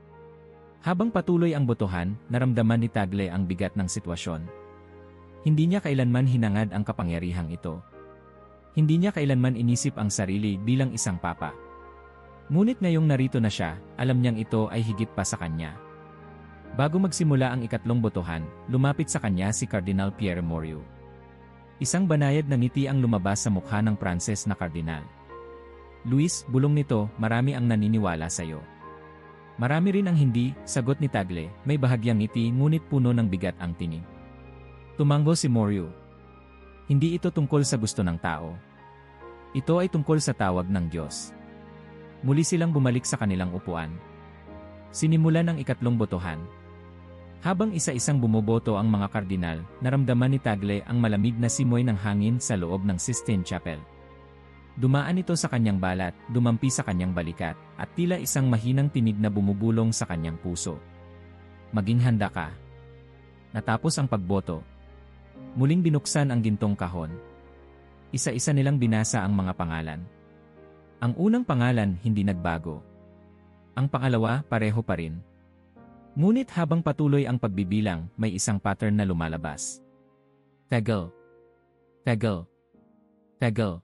Habang patuloy ang botohan, naramdaman ni Tagle ang bigat ng sitwasyon. Hindi niya kailanman hinangad ang kapangyarihang ito. Hindi niya kailanman inisip ang sarili bilang isang papa. Ngunit ngayong narito na siya, alam niyang ito ay higit pa sa kanya. Bago magsimula ang ikatlong botohan, lumapit sa kanya si Cardinal Pierre Morio. Isang banayad na ngiti ang lumabas sa mukha ng Pranses na kardinal. Luis, bulong nito, marami ang naniniwala sa iyo. Marami rin ang hindi, sagot ni Tagle, may bahagyang ngiti ngunit puno ng bigat ang tinig. Tumango si Morio. Hindi ito tungkol sa gusto ng tao. Ito ay tungkol sa tawag ng Diyos. Muli silang bumalik sa kanilang upuan. Sinimulan ang ikatlong botohan. Habang isa-isang bumoboto ang mga kardinal, naramdaman ni Tagle ang malamig na simoy ng hangin sa loob ng Sistine Chapel. Dumaan ito sa kanyang balat, dumampi sa kanyang balikat, at tila isang mahinang tinig na bumubulong sa kanyang puso. Maging handa ka. Natapos ang pagboto. Muling binuksan ang gintong kahon. Isa-isa nilang binasa ang mga pangalan. Ang unang pangalan hindi nagbago. Ang pangalawa pareho pa rin. Ngunit habang patuloy ang pagbibilang, may isang pattern na lumalabas. Tagle. Tagle. Tagle.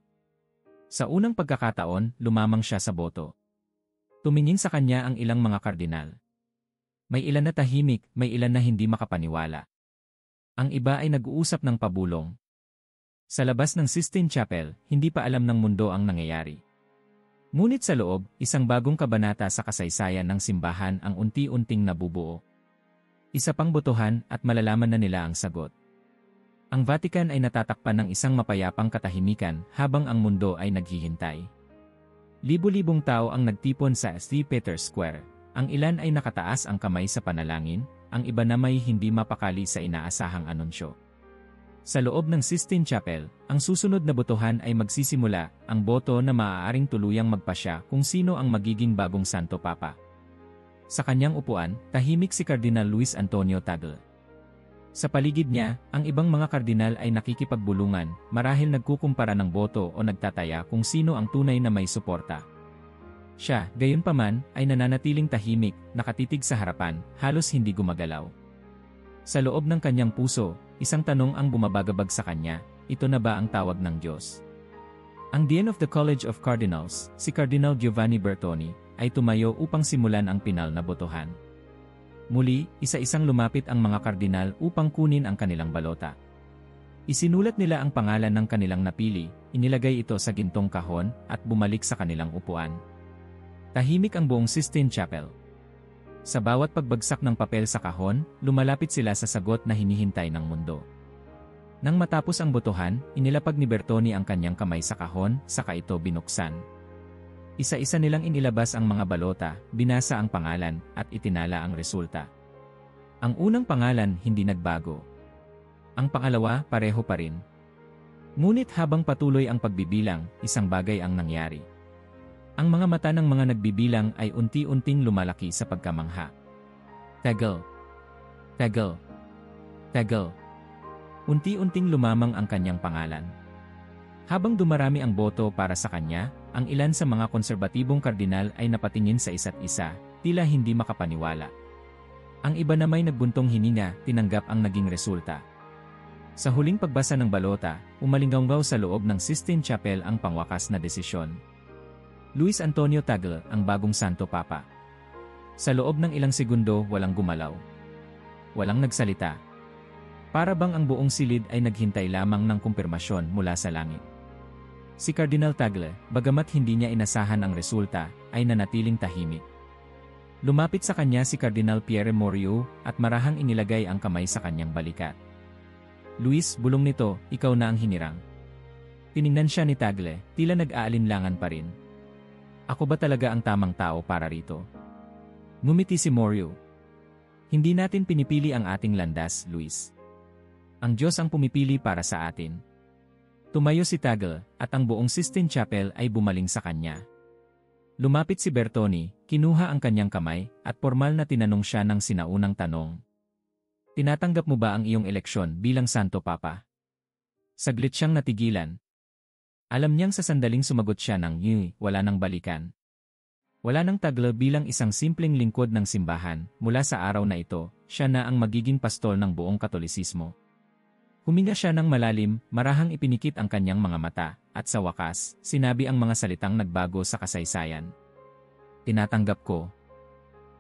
Sa unang pagkakataon, lumamang siya sa boto. Tumingin sa kanya ang ilang mga kardinal. May ilan na tahimik, may ilan na hindi makapaniwala. Ang iba ay nag-uusap ng pabulong. Sa labas ng Sistine Chapel, hindi pa alam ng mundo ang nangyayari. Ngunit sa loob, isang bagong kabanata sa kasaysayan ng simbahan ang unti-unting nabubuo. Isa pang botohan at malalaman na nila ang sagot. Ang Vatican ay natatakpan ng isang mapayapang katahimikan habang ang mundo ay naghihintay. Libo-libong tao ang nagtipon sa St. Peter's Square. Ang ilan ay nakataas ang kamay sa panalangin, ang iba na may hindi mapakali sa inaasahang anunsyo. Sa loob ng Sistine Chapel, ang susunod na botohan ay magsisimula, ang boto na maaaring tuluyang magpasya kung sino ang magiging bagong Santo Papa. Sa kanyang upuan, tahimik si Cardinal Luis Antonio Tagle. Sa paligid niya, ang ibang mga kardinal ay nakikipagbulungan, marahil nagkukumpara ng boto o nagtataya kung sino ang tunay na may suporta. Siya, gayunpaman, ay nananatiling tahimik, nakatitig sa harapan, halos hindi gumagalaw. Sa loob ng kanyang puso, isang tanong ang bumabagabag sa kanya, ito na ba ang tawag ng Diyos? Ang Dean of the College of Cardinals, si Cardinal Giovanni Bertoni, ay tumayo upang simulan ang pinal na botohan. Muli, isa-isang lumapit ang mga kardinal upang kunin ang kanilang balota. Isinulat nila ang pangalan ng kanilang napili, inilagay ito sa gintong kahon, at bumalik sa kanilang upuan. Tahimik ang buong Sistine Chapel. Sa bawat pagbagsak ng papel sa kahon, lumalapit sila sa sagot na hinihintay ng mundo. Nang matapos ang botohan, inilapag ni Bertoni ang kanyang kamay sa kahon, saka ito binuksan. Isa-isa nilang inilabas ang mga balota, binasa ang pangalan, at itinala ang resulta. Ang unang pangalan hindi nagbago. Ang pangalawa, pareho pa rin. Ngunit habang patuloy ang pagbibilang, isang bagay ang nangyari. Ang mga mata ng mga nagbibilang ay unti-unting lumalaki sa pagkamangha. Tagle. Tagle. Tagle. Unti-unting lumamang ang kanyang pangalan. Habang dumarami ang boto para sa kanya, ang ilan sa mga konserbatibong kardinal ay napatingin sa isa't isa, tila hindi makapaniwala. Ang iba na may nagbuntong hininga, tinanggap ang naging resulta. Sa huling pagbasa ng balota, umalinggaw sa loob ng Sistine Chapel ang pangwakas na desisyon. Luis Antonio Tagle, ang bagong Santo Papa. Sa loob ng ilang segundo, walang gumalaw. Walang nagsalita. Para bang ang buong silid ay naghintay lamang ng kumpirmasyon mula sa langit. Si Cardinal Tagle, bagamat hindi niya inasahan ang resulta, ay nanatiling tahimik. Lumapit sa kanya si Cardinal Pierre Morio at marahang inilagay ang kamay sa kanyang balikat. Luis, bulong nito, ikaw na ang hinirang. Tiningnan siya ni Tagle, tila nag-aalinlangan pa rin. Ako ba talaga ang tamang tao para rito? Ngumiti si Morio. Hindi natin pinipili ang ating landas, Luis. Ang Diyos ang pumipili para sa atin. Tumayo si Tagle, at ang buong Sistine Chapel ay bumaling sa kanya. Lumapit si Bertoni, kinuha ang kanyang kamay, at formal na tinanong siya ng sinaunang tanong. Tinatanggap mo ba ang iyong eleksyon bilang Santo Papa? Saglit siyang natigilan. Alam niyang sa sandaling sumagot siya ng wala nang balikan. Wala nang Tagle bilang isang simpleng lingkod ng simbahan, mula sa araw na ito, siya na ang magiging pastol ng buong Katolisismo. Huminga siya ng malalim, marahang ipinikit ang kanyang mga mata, at sa wakas, sinabi ang mga salitang nagbago sa kasaysayan. Tinatanggap ko.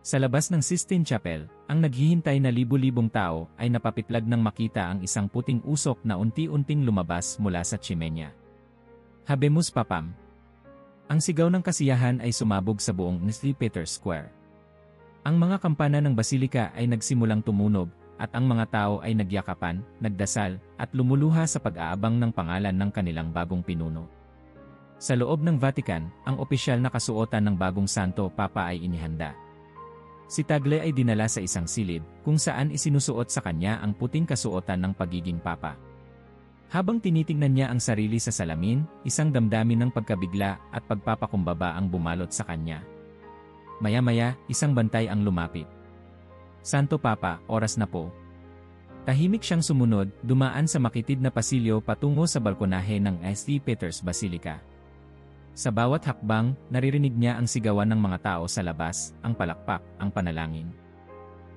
Sa labas ng Sistine Chapel, ang naghihintay na libu-libong tao ay napapitlag nang makita ang isang puting usok na unti-unting lumabas mula sa tsimenya. Habemus Papam. Ang sigaw ng kasiyahan ay sumabog sa buong St. Peter's Square. Ang mga kampana ng basilika ay nagsimulang tumunog, at ang mga tao ay nagyakapan, nagdasal, at lumuluha sa pag-aabang ng pangalan ng kanilang bagong pinuno. Sa loob ng Vatican, ang opisyal na kasuotan ng bagong Santo Papa ay inihanda. Si Tagle ay dinala sa isang silid, kung saan isinusuot sa kanya ang puting kasuotan ng pagiging Papa. Habang tinitingnan niya ang sarili sa salamin, isang damdamin ng pagkabigla at pagpapakumbaba ang bumalot sa kanya. Maya-maya, isang bantay ang lumapit. Santo Papa, oras na po. Tahimik siyang sumunod, dumaan sa makitid na pasilyo patungo sa balkonahe ng St. Peter's Basilica. Sa bawat hakbang, naririnig niya ang sigawan ng mga tao sa labas, ang palakpak, ang panalangin.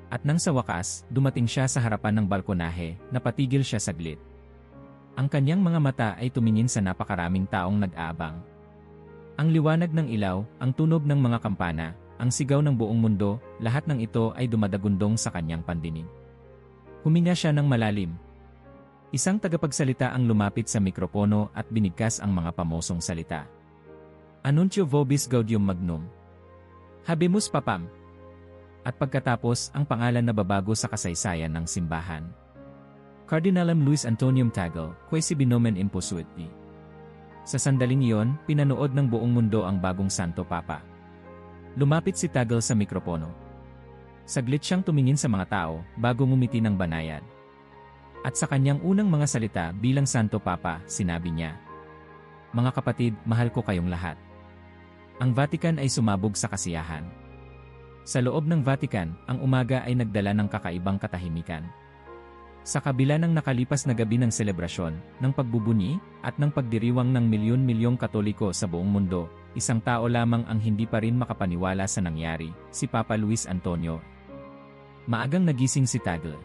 At nang sa wakas, dumating siya sa harapan ng balkonahe, napatigil siya saglit. Ang kanyang mga mata ay tumingin sa napakaraming taong nag-aabang. Ang liwanag ng ilaw, ang tunog ng mga kampana, ang sigaw ng buong mundo, lahat ng ito ay dumadagundong sa kanyang pandinig. Huminga siya ng malalim. Isang tagapagsalita ang lumapit sa mikropono at binigkas ang mga pamosong salita. Anuntio vobis gaudium magnum. Habemus Papam. At pagkatapos, ang pangalan na babago sa kasaysayan ng simbahan. Cardinalem Luis Antonium Tagle, quasi binomen imposuiti. Sa sandaling iyon, pinanood ng buong mundo ang bagong Santo Papa. Lumapit si Tagle sa mikropono. Saglit siyang tumingin sa mga tao, bago ngumiti ng banayad. At sa kanyang unang mga salita bilang Santo Papa, sinabi niya, "Mga kapatid, mahal ko kayong lahat." Ang Vatican ay sumabog sa kasiyahan. Sa loob ng Vatican, ang umaga ay nagdala ng kakaibang katahimikan. Sa kabila ng nakalipas na gabi ng selebrasyon, ng pagbubuni, at ng pagdiriwang ng milyon-milyong Katoliko sa buong mundo, isang tao lamang ang hindi pa rin makapaniwala sa nangyari, si Papa Luis Antonio. Maagang nagising si Tagle.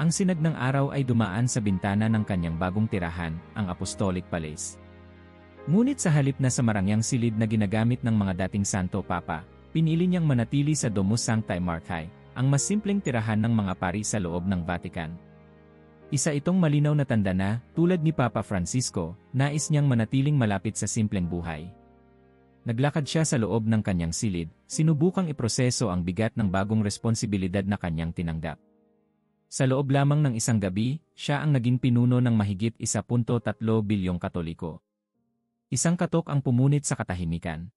Ang sinag ng araw ay dumaan sa bintana ng kanyang bagong tirahan, ang Apostolic Palace. Ngunit sa halip na sa marangyang silid na ginagamit ng mga dating Santo Papa, pinili niyang manatili sa Domus Sanctae Martyr, ang mas simpleng tirahan ng mga pari sa loob ng Vatican. Isa itong malinaw na tanda na, tulad ni Papa Francisco, nais niyang manatiling malapit sa simpleng buhay. Naglakad siya sa loob ng kanyang silid, sinubukang iproseso ang bigat ng bagong responsibilidad na kanyang tinanggap. Sa loob lamang ng isang gabi, siya ang naging pinuno ng mahigit 1.3 bilyong Katoliko. Isang katok ang pumunit sa katahimikan.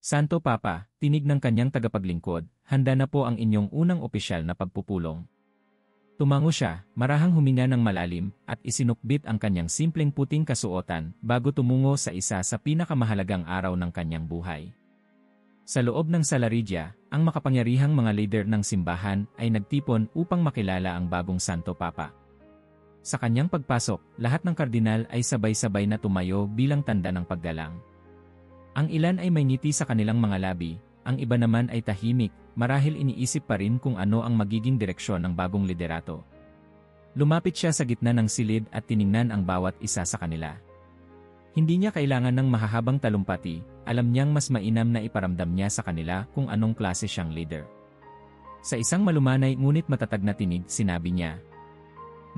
Santo Papa, tinig ng kanyang tagapaglingkod, handa na po ang inyong unang opisyal na pagpupulong. Tumango siya, marahang huminga ng malalim, at isinukbit ang kanyang simpleng puting kasuotan bago tumungo sa isa sa pinakamahalagang araw ng kanyang buhay. Sa loob ng Salarigia, ang makapangyarihang mga leader ng simbahan ay nagtipon upang makilala ang bagong Santo Papa. Sa kanyang pagpasok, lahat ng kardinal ay sabay-sabay na tumayo bilang tanda ng paggalang. Ang ilan ay may ngiti sa kanilang mga labi, ang iba naman ay tahimik, marahil iniisip pa rin kung ano ang magiging direksyon ng bagong liderato. Lumapit siya sa gitna ng silid at tiningnan ang bawat isa sa kanila. Hindi niya kailangan ng mahahabang talumpati, alam niyang mas mainam na iparamdam niya sa kanila kung anong klase siyang leader. Sa isang malumanay ngunit matatag na tinig, sinabi niya,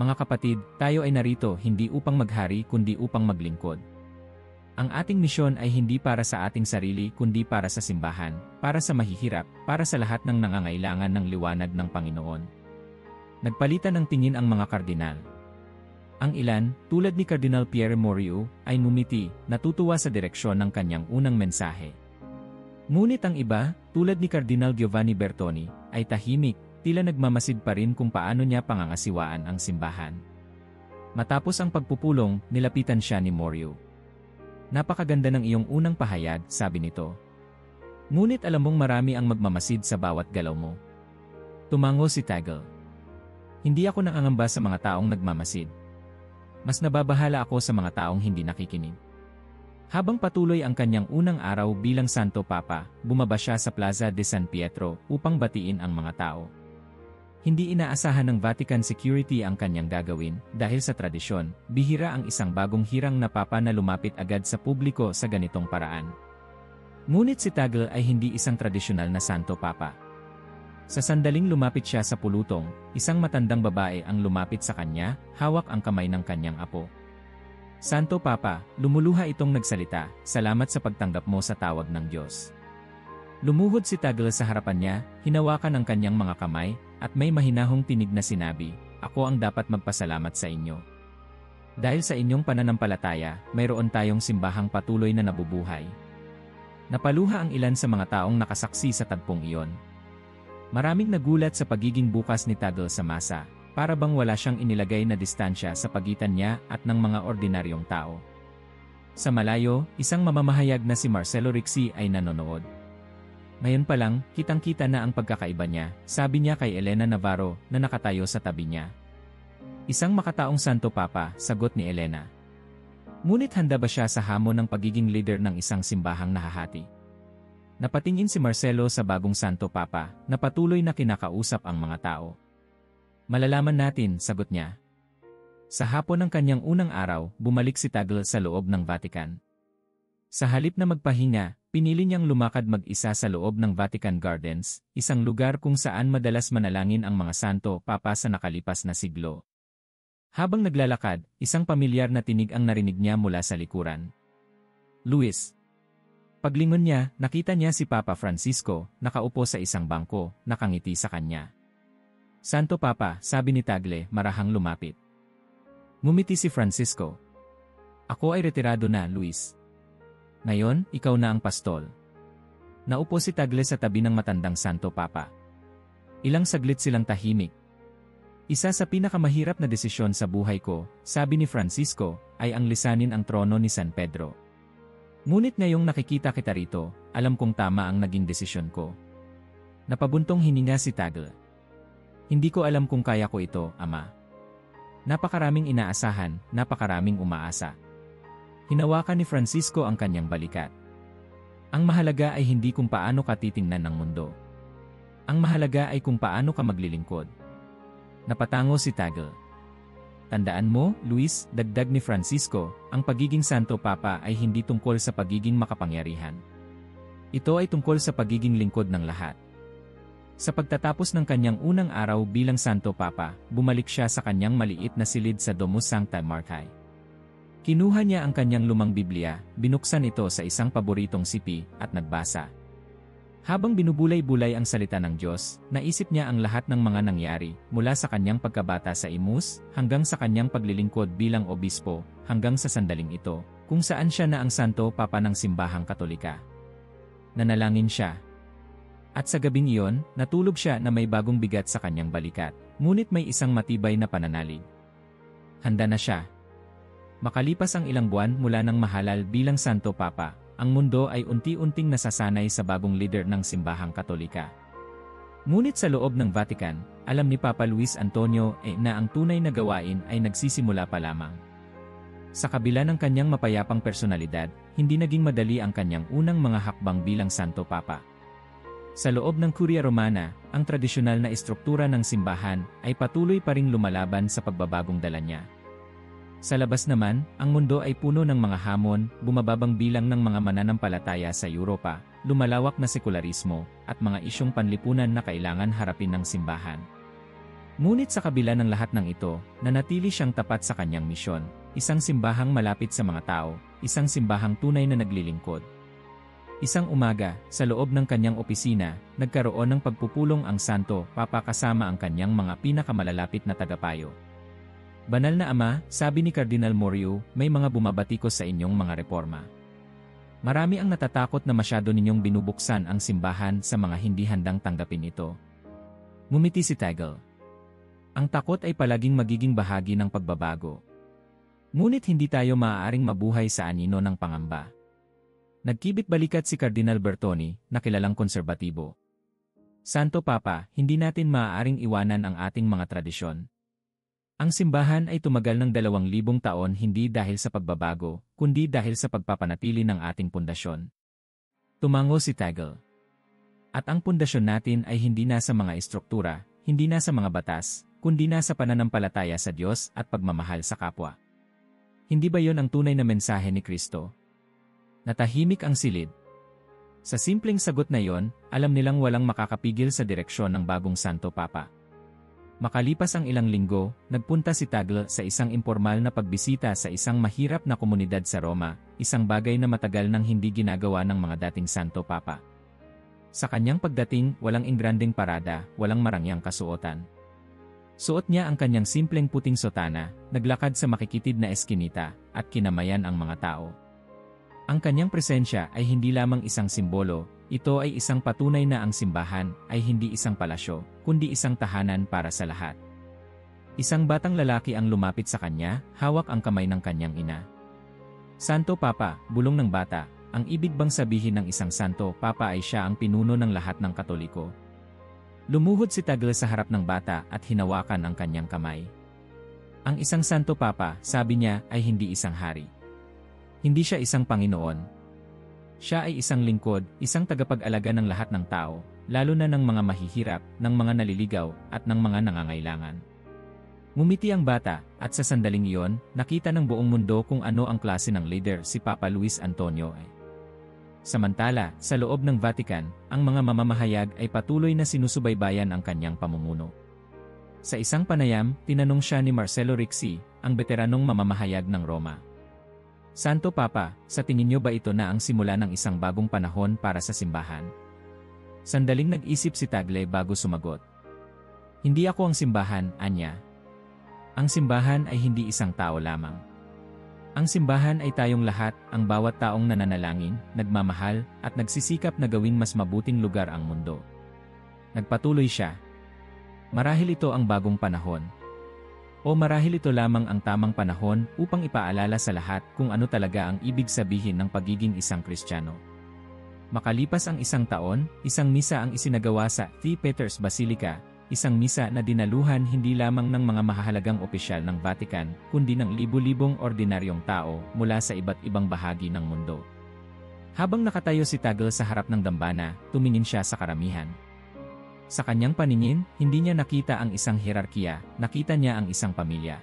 "Mga kapatid, tayo ay narito hindi upang maghari kundi upang maglingkod. Ang ating misyon ay hindi para sa ating sarili kundi para sa simbahan, para sa mahihirap, para sa lahat ng nangangailangan ng liwanag ng Panginoon." Nagpalitan ng tingin ang mga kardinal. Ang ilan, tulad ni Cardinal Pierre Moriu, ay ngumiti, natutuwa sa direksyon ng kanyang unang mensahe. Ngunit ang iba, tulad ni Cardinal Giovanni Bertoni, ay tahimik, tila nagmamasid pa rin kung paano niya pangangasiwaan ang simbahan. Matapos ang pagpupulong, nilapitan siya ni Moriu. "Napakaganda ng iyong unang pahayag," sabi nito. "Ngunit alam mong marami ang magmamasid sa bawat galaw mo." Tumango si Tagle. "Hindi ako nangangamba sa mga taong nagmamasid. Mas nababahala ako sa mga taong hindi nakikinig. Habang patuloy ang kanyang unang araw bilang Santo Papa, bumaba siya sa Plaza de San Pietro upang batiin ang mga tao. Hindi inaasahan ng Vatican Security ang kanyang gagawin dahil sa tradisyon, bihira ang isang bagong hirang na papa na lumapit agad sa publiko sa ganitong paraan. Ngunit si Tagle ay hindi isang tradisyonal na Santo Papa. Sa sandaling lumapit siya sa pulutong, isang matandang babae ang lumapit sa kanya, hawak ang kamay ng kanyang apo. Santo Papa, lumuluha itong nagsalita, salamat sa pagtanggap mo sa tawag ng Diyos. Lumuhod si Tagle sa harapan niya, hinawakan ang kanyang mga kamay, at may mahinahong tinig na sinabi, ako ang dapat magpasalamat sa inyo. Dahil sa inyong pananampalataya, mayroon tayong simbahang patuloy na nabubuhay. Napaluha ang ilan sa mga taong nakasaksi sa tagpong iyon. Maraming nagulat sa pagiging bukas ni Tagle sa masa, para bang wala siyang inilagay na distansya sa pagitan niya at ng mga ordinaryong tao. Sa malayo, isang mamamahayag na si Marcelo Rixi ay nanonood. Ngayon pa lang, kitang-kita na ang pagkakaiba niya, sabi niya kay Elena Navarro na nakatayo sa tabi niya. Isang makataong Santo Papa, sagot ni Elena. Ngunit handa ba siya sa hamon ng pagiging leader ng isang simbahang nahahati? Napatingin si Marcelo sa bagong Santo Papa, na patuloy na kinakausap ang mga tao. Malalaman natin, sagot niya. Sa hapon ng kanyang unang araw, bumalik si Tagle sa loob ng Vatican. Sa halip na magpahinga, pinili niyang lumakad mag-isa sa loob ng Vatican Gardens, isang lugar kung saan madalas manalangin ang mga Santo Papa sa nakalipas na siglo. Habang naglalakad, isang pamilyar na tinig ang narinig niya mula sa likuran. Luis. Paglingon niya, nakita niya si Papa Francisco, nakaupo sa isang bangko, nakangiti sa kanya. Santo Papa, sabi ni Tagle, marahang lumapit. Ngumiti si Francisco. Ako ay retirado na, Luis. Ngayon, ikaw na ang pastol. Naupo si Tagle sa tabi ng matandang Santo Papa. Ilang saglit silang tahimik. Isa sa pinakamahirap na desisyon sa buhay ko, sabi ni Francisco, ay ang lisanin ang trono ni San Pedro. Ngunit ngayong nakikita kita rito, alam kong tama ang naging desisyon ko. Napabuntong hininga si Tagle. Hindi ko alam kung kaya ko ito, Ama. Napakaraming inaasahan, napakaraming umaasa. Hinawakan ni Francisco ang kanyang balikat. Ang mahalaga ay hindi kung paano ka titingnan ng mundo. Ang mahalaga ay kung paano ka maglilingkod. Napatango si Tagle. Tandaan mo, Luis, dagdag ni Francisco, ang pagiging Santo Papa ay hindi tungkol sa pagiging makapangyarihan. Ito ay tungkol sa pagiging lingkod ng lahat. Sa pagtatapos ng kanyang unang araw bilang Santo Papa, bumalik siya sa kanyang maliit na silid sa Domus Sancta Martyr. Kinuha niya ang kanyang lumang Biblia, binuksan ito sa isang paboritong sipi, at nagbasa. Habang binubulay-bulay ang salita ng Diyos, naisip niya ang lahat ng mga nangyari, mula sa kanyang pagkabata sa Imus, hanggang sa kanyang paglilingkod bilang obispo, hanggang sa sandaling ito, kung saan siya na ang Santo Papa ng Simbahang Katolika. Nanalangin siya. At sa gabing iyon, natulog siya na may bagong bigat sa kanyang balikat, ngunit may isang matibay na pananalig. Handa na siya. Makalipas ang ilang buwan mula ng mahalal bilang Santo Papa, ang mundo ay unti-unting nasasanay sa bagong leader ng Simbahang Katolika. Ngunit sa loob ng Vatican, alam ni Papa Luis Antonio na ang tunay na gawain ay nagsisimula pa lamang. Sa kabila ng kanyang mapayapang personalidad, hindi naging madali ang kanyang unang mga hakbang bilang Santo Papa. Sa loob ng Curia Romana, ang tradisyonal na istruktura ng simbahan ay patuloy pa ring lumalaban sa pagbabagong dala niya. Sa labas naman, ang mundo ay puno ng mga hamon, bumababang bilang ng mga mananampalataya sa Europa, lumalawak na sekularismo, at mga isyong panlipunan na kailangan harapin ng simbahan. Ngunit sa kabila ng lahat ng ito, nanatili siyang tapat sa kanyang misyon, isang simbahang malapit sa mga tao, isang simbahang tunay na naglilingkod. Isang umaga, sa loob ng kanyang opisina, nagkaroon ng pagpupulong ang Santo Papa kasama ang kanyang mga pinakamalalapit na tagapayo. Banal na Ama, sabi ni Cardinal Morio, may mga bumabatikos sa inyong mga reforma. Marami ang natatakot na masyado ninyong binubuksan ang simbahan sa mga hindi handang tanggapin ito. Ngumiti si Tagle. Ang takot ay palaging magiging bahagi ng pagbabago. Ngunit hindi tayo maaaring mabuhay sa anino ng pangamba. Nagkibit balikat si Cardinal Bertoni, na kilalang konserbatibo. Santo Papa, hindi natin maaaring iwanan ang ating mga tradisyon. Ang simbahan ay tumagal ng 2,000 taon hindi dahil sa pagbabago, kundi dahil sa pagpapanatili ng ating pundasyon. Tumango si Tagle. At ang pundasyon natin ay hindi nasa mga estruktura, hindi nasa mga batas, kundi nasa pananampalataya sa Diyos at pagmamahal sa kapwa. Hindi ba yon ang tunay na mensahe ni Kristo? Natahimik ang silid. Sa simpleng sagot na yon, alam nilang walang makakapigil sa direksyon ng bagong Santo Papa. Makalipas ang ilang linggo, nagpunta si Tagle sa isang impormal na pagbisita sa isang mahirap na komunidad sa Roma, isang bagay na matagal nang hindi ginagawa ng mga dating Santo Papa. Sa kanyang pagdating, walang ingranding parada, walang marangyang kasuotan. Suot niya ang kanyang simpleng puting sotana, naglakad sa makikitid na eskinita, at kinamayan ang mga tao. Ang kanyang presensya ay hindi lamang isang simbolo, ito ay isang patunay na ang simbahan ay hindi isang palasyo, kundi isang tahanan para sa lahat. Isang batang lalaki ang lumapit sa kanya, hawak ang kamay ng kanyang ina. Santo Papa, bulong ng bata, ang ibig bang sabihin ng isang Santo Papa ay siya ang pinuno ng lahat ng Katoliko? Lumuhod si Tagle sa harap ng bata at hinawakan ang kanyang kamay. Ang isang Santo Papa, sabi niya, ay hindi isang hari. Hindi siya isang Panginoon. Siya ay isang lingkod, isang tagapag-alaga ng lahat ng tao, lalo na ng mga mahihirap, ng mga naliligaw, at ng mga nangangailangan. Ngumiti ang bata, at sa sandaling iyon, nakita ng buong mundo kung ano ang klase ng leader si Papa Luis Antonio ay. Samantala, sa loob ng Vatican, ang mga mamamahayag ay patuloy na sinusubaybayan ang kanyang pamumuno. Sa isang panayam, tinanong siya ni Marcelo Rixi, ang veteranong mamamahayag ng Roma. Santo Papa, sa tingin niyo ba ito na ang simula ng isang bagong panahon para sa simbahan? Sandaling nag-isip si Tagle bago sumagot. Hindi ako ang simbahan, anya. Ang simbahan ay hindi isang tao lamang. Ang simbahan ay tayong lahat, ang bawat taong nananalangin, nagmamahal, at nagsisikap na gawing mas mabuting lugar ang mundo. Nagpatuloy siya. Marahil ito ang bagong panahon. O marahil ito lamang ang tamang panahon upang ipaalala sa lahat kung ano talaga ang ibig sabihin ng pagiging isang Kristiyano. Makalipas ang isang taon, isang misa ang isinagawa sa St. Peter's Basilica, isang misa na dinaluhan hindi lamang ng mga mahahalagang opisyal ng Vatican, kundi ng libu-libong ordinaryong tao mula sa iba't ibang bahagi ng mundo. Habang nakatayo si Tagle sa harap ng dambana, tumingin siya sa karamihan. Sa kanyang paningin, hindi niya nakita ang isang hierarkiya, nakita niya ang isang pamilya.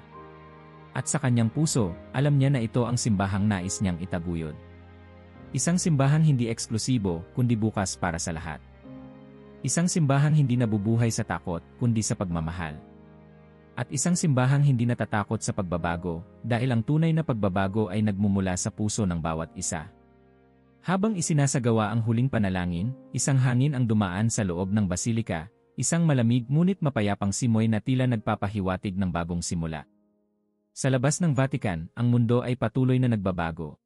At sa kanyang puso, alam niya na ito ang simbahang nais niyang itaguyod. Isang simbahang hindi eksklusibo, kundi bukas para sa lahat. Isang simbahang hindi nabubuhay sa takot, kundi sa pagmamahal. At isang simbahang hindi natatakot sa pagbabago, dahil ang tunay na pagbabago ay nagmumula sa puso ng bawat isa. Habang isinasagawa ang huling panalangin, isang hangin ang dumaan sa loob ng basilika, isang malamig ngunit mapayapang simoy na tila nagpapahiwatig ng bagong simula. Sa labas ng Vatican, ang mundo ay patuloy na nagbabago.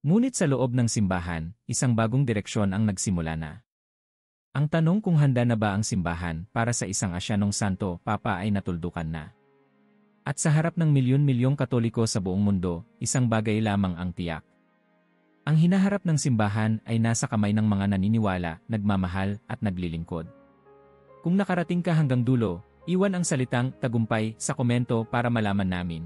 Ngunit sa loob ng simbahan, isang bagong direksyon ang nagsimula na. Ang tanong kung handa na ba ang simbahan para sa isang Asyanong Santo Papa ay natuldukan na. At sa harap ng milyon-milyong Katoliko sa buong mundo, isang bagay lamang ang tiyak. Ang hinaharap ng simbahan ay nasa kamay ng mga naniniwala, nagmamahal, at naglilingkod. Kung nakarating ka hanggang dulo, iwan ang salitang tagumpay sa komento para malaman namin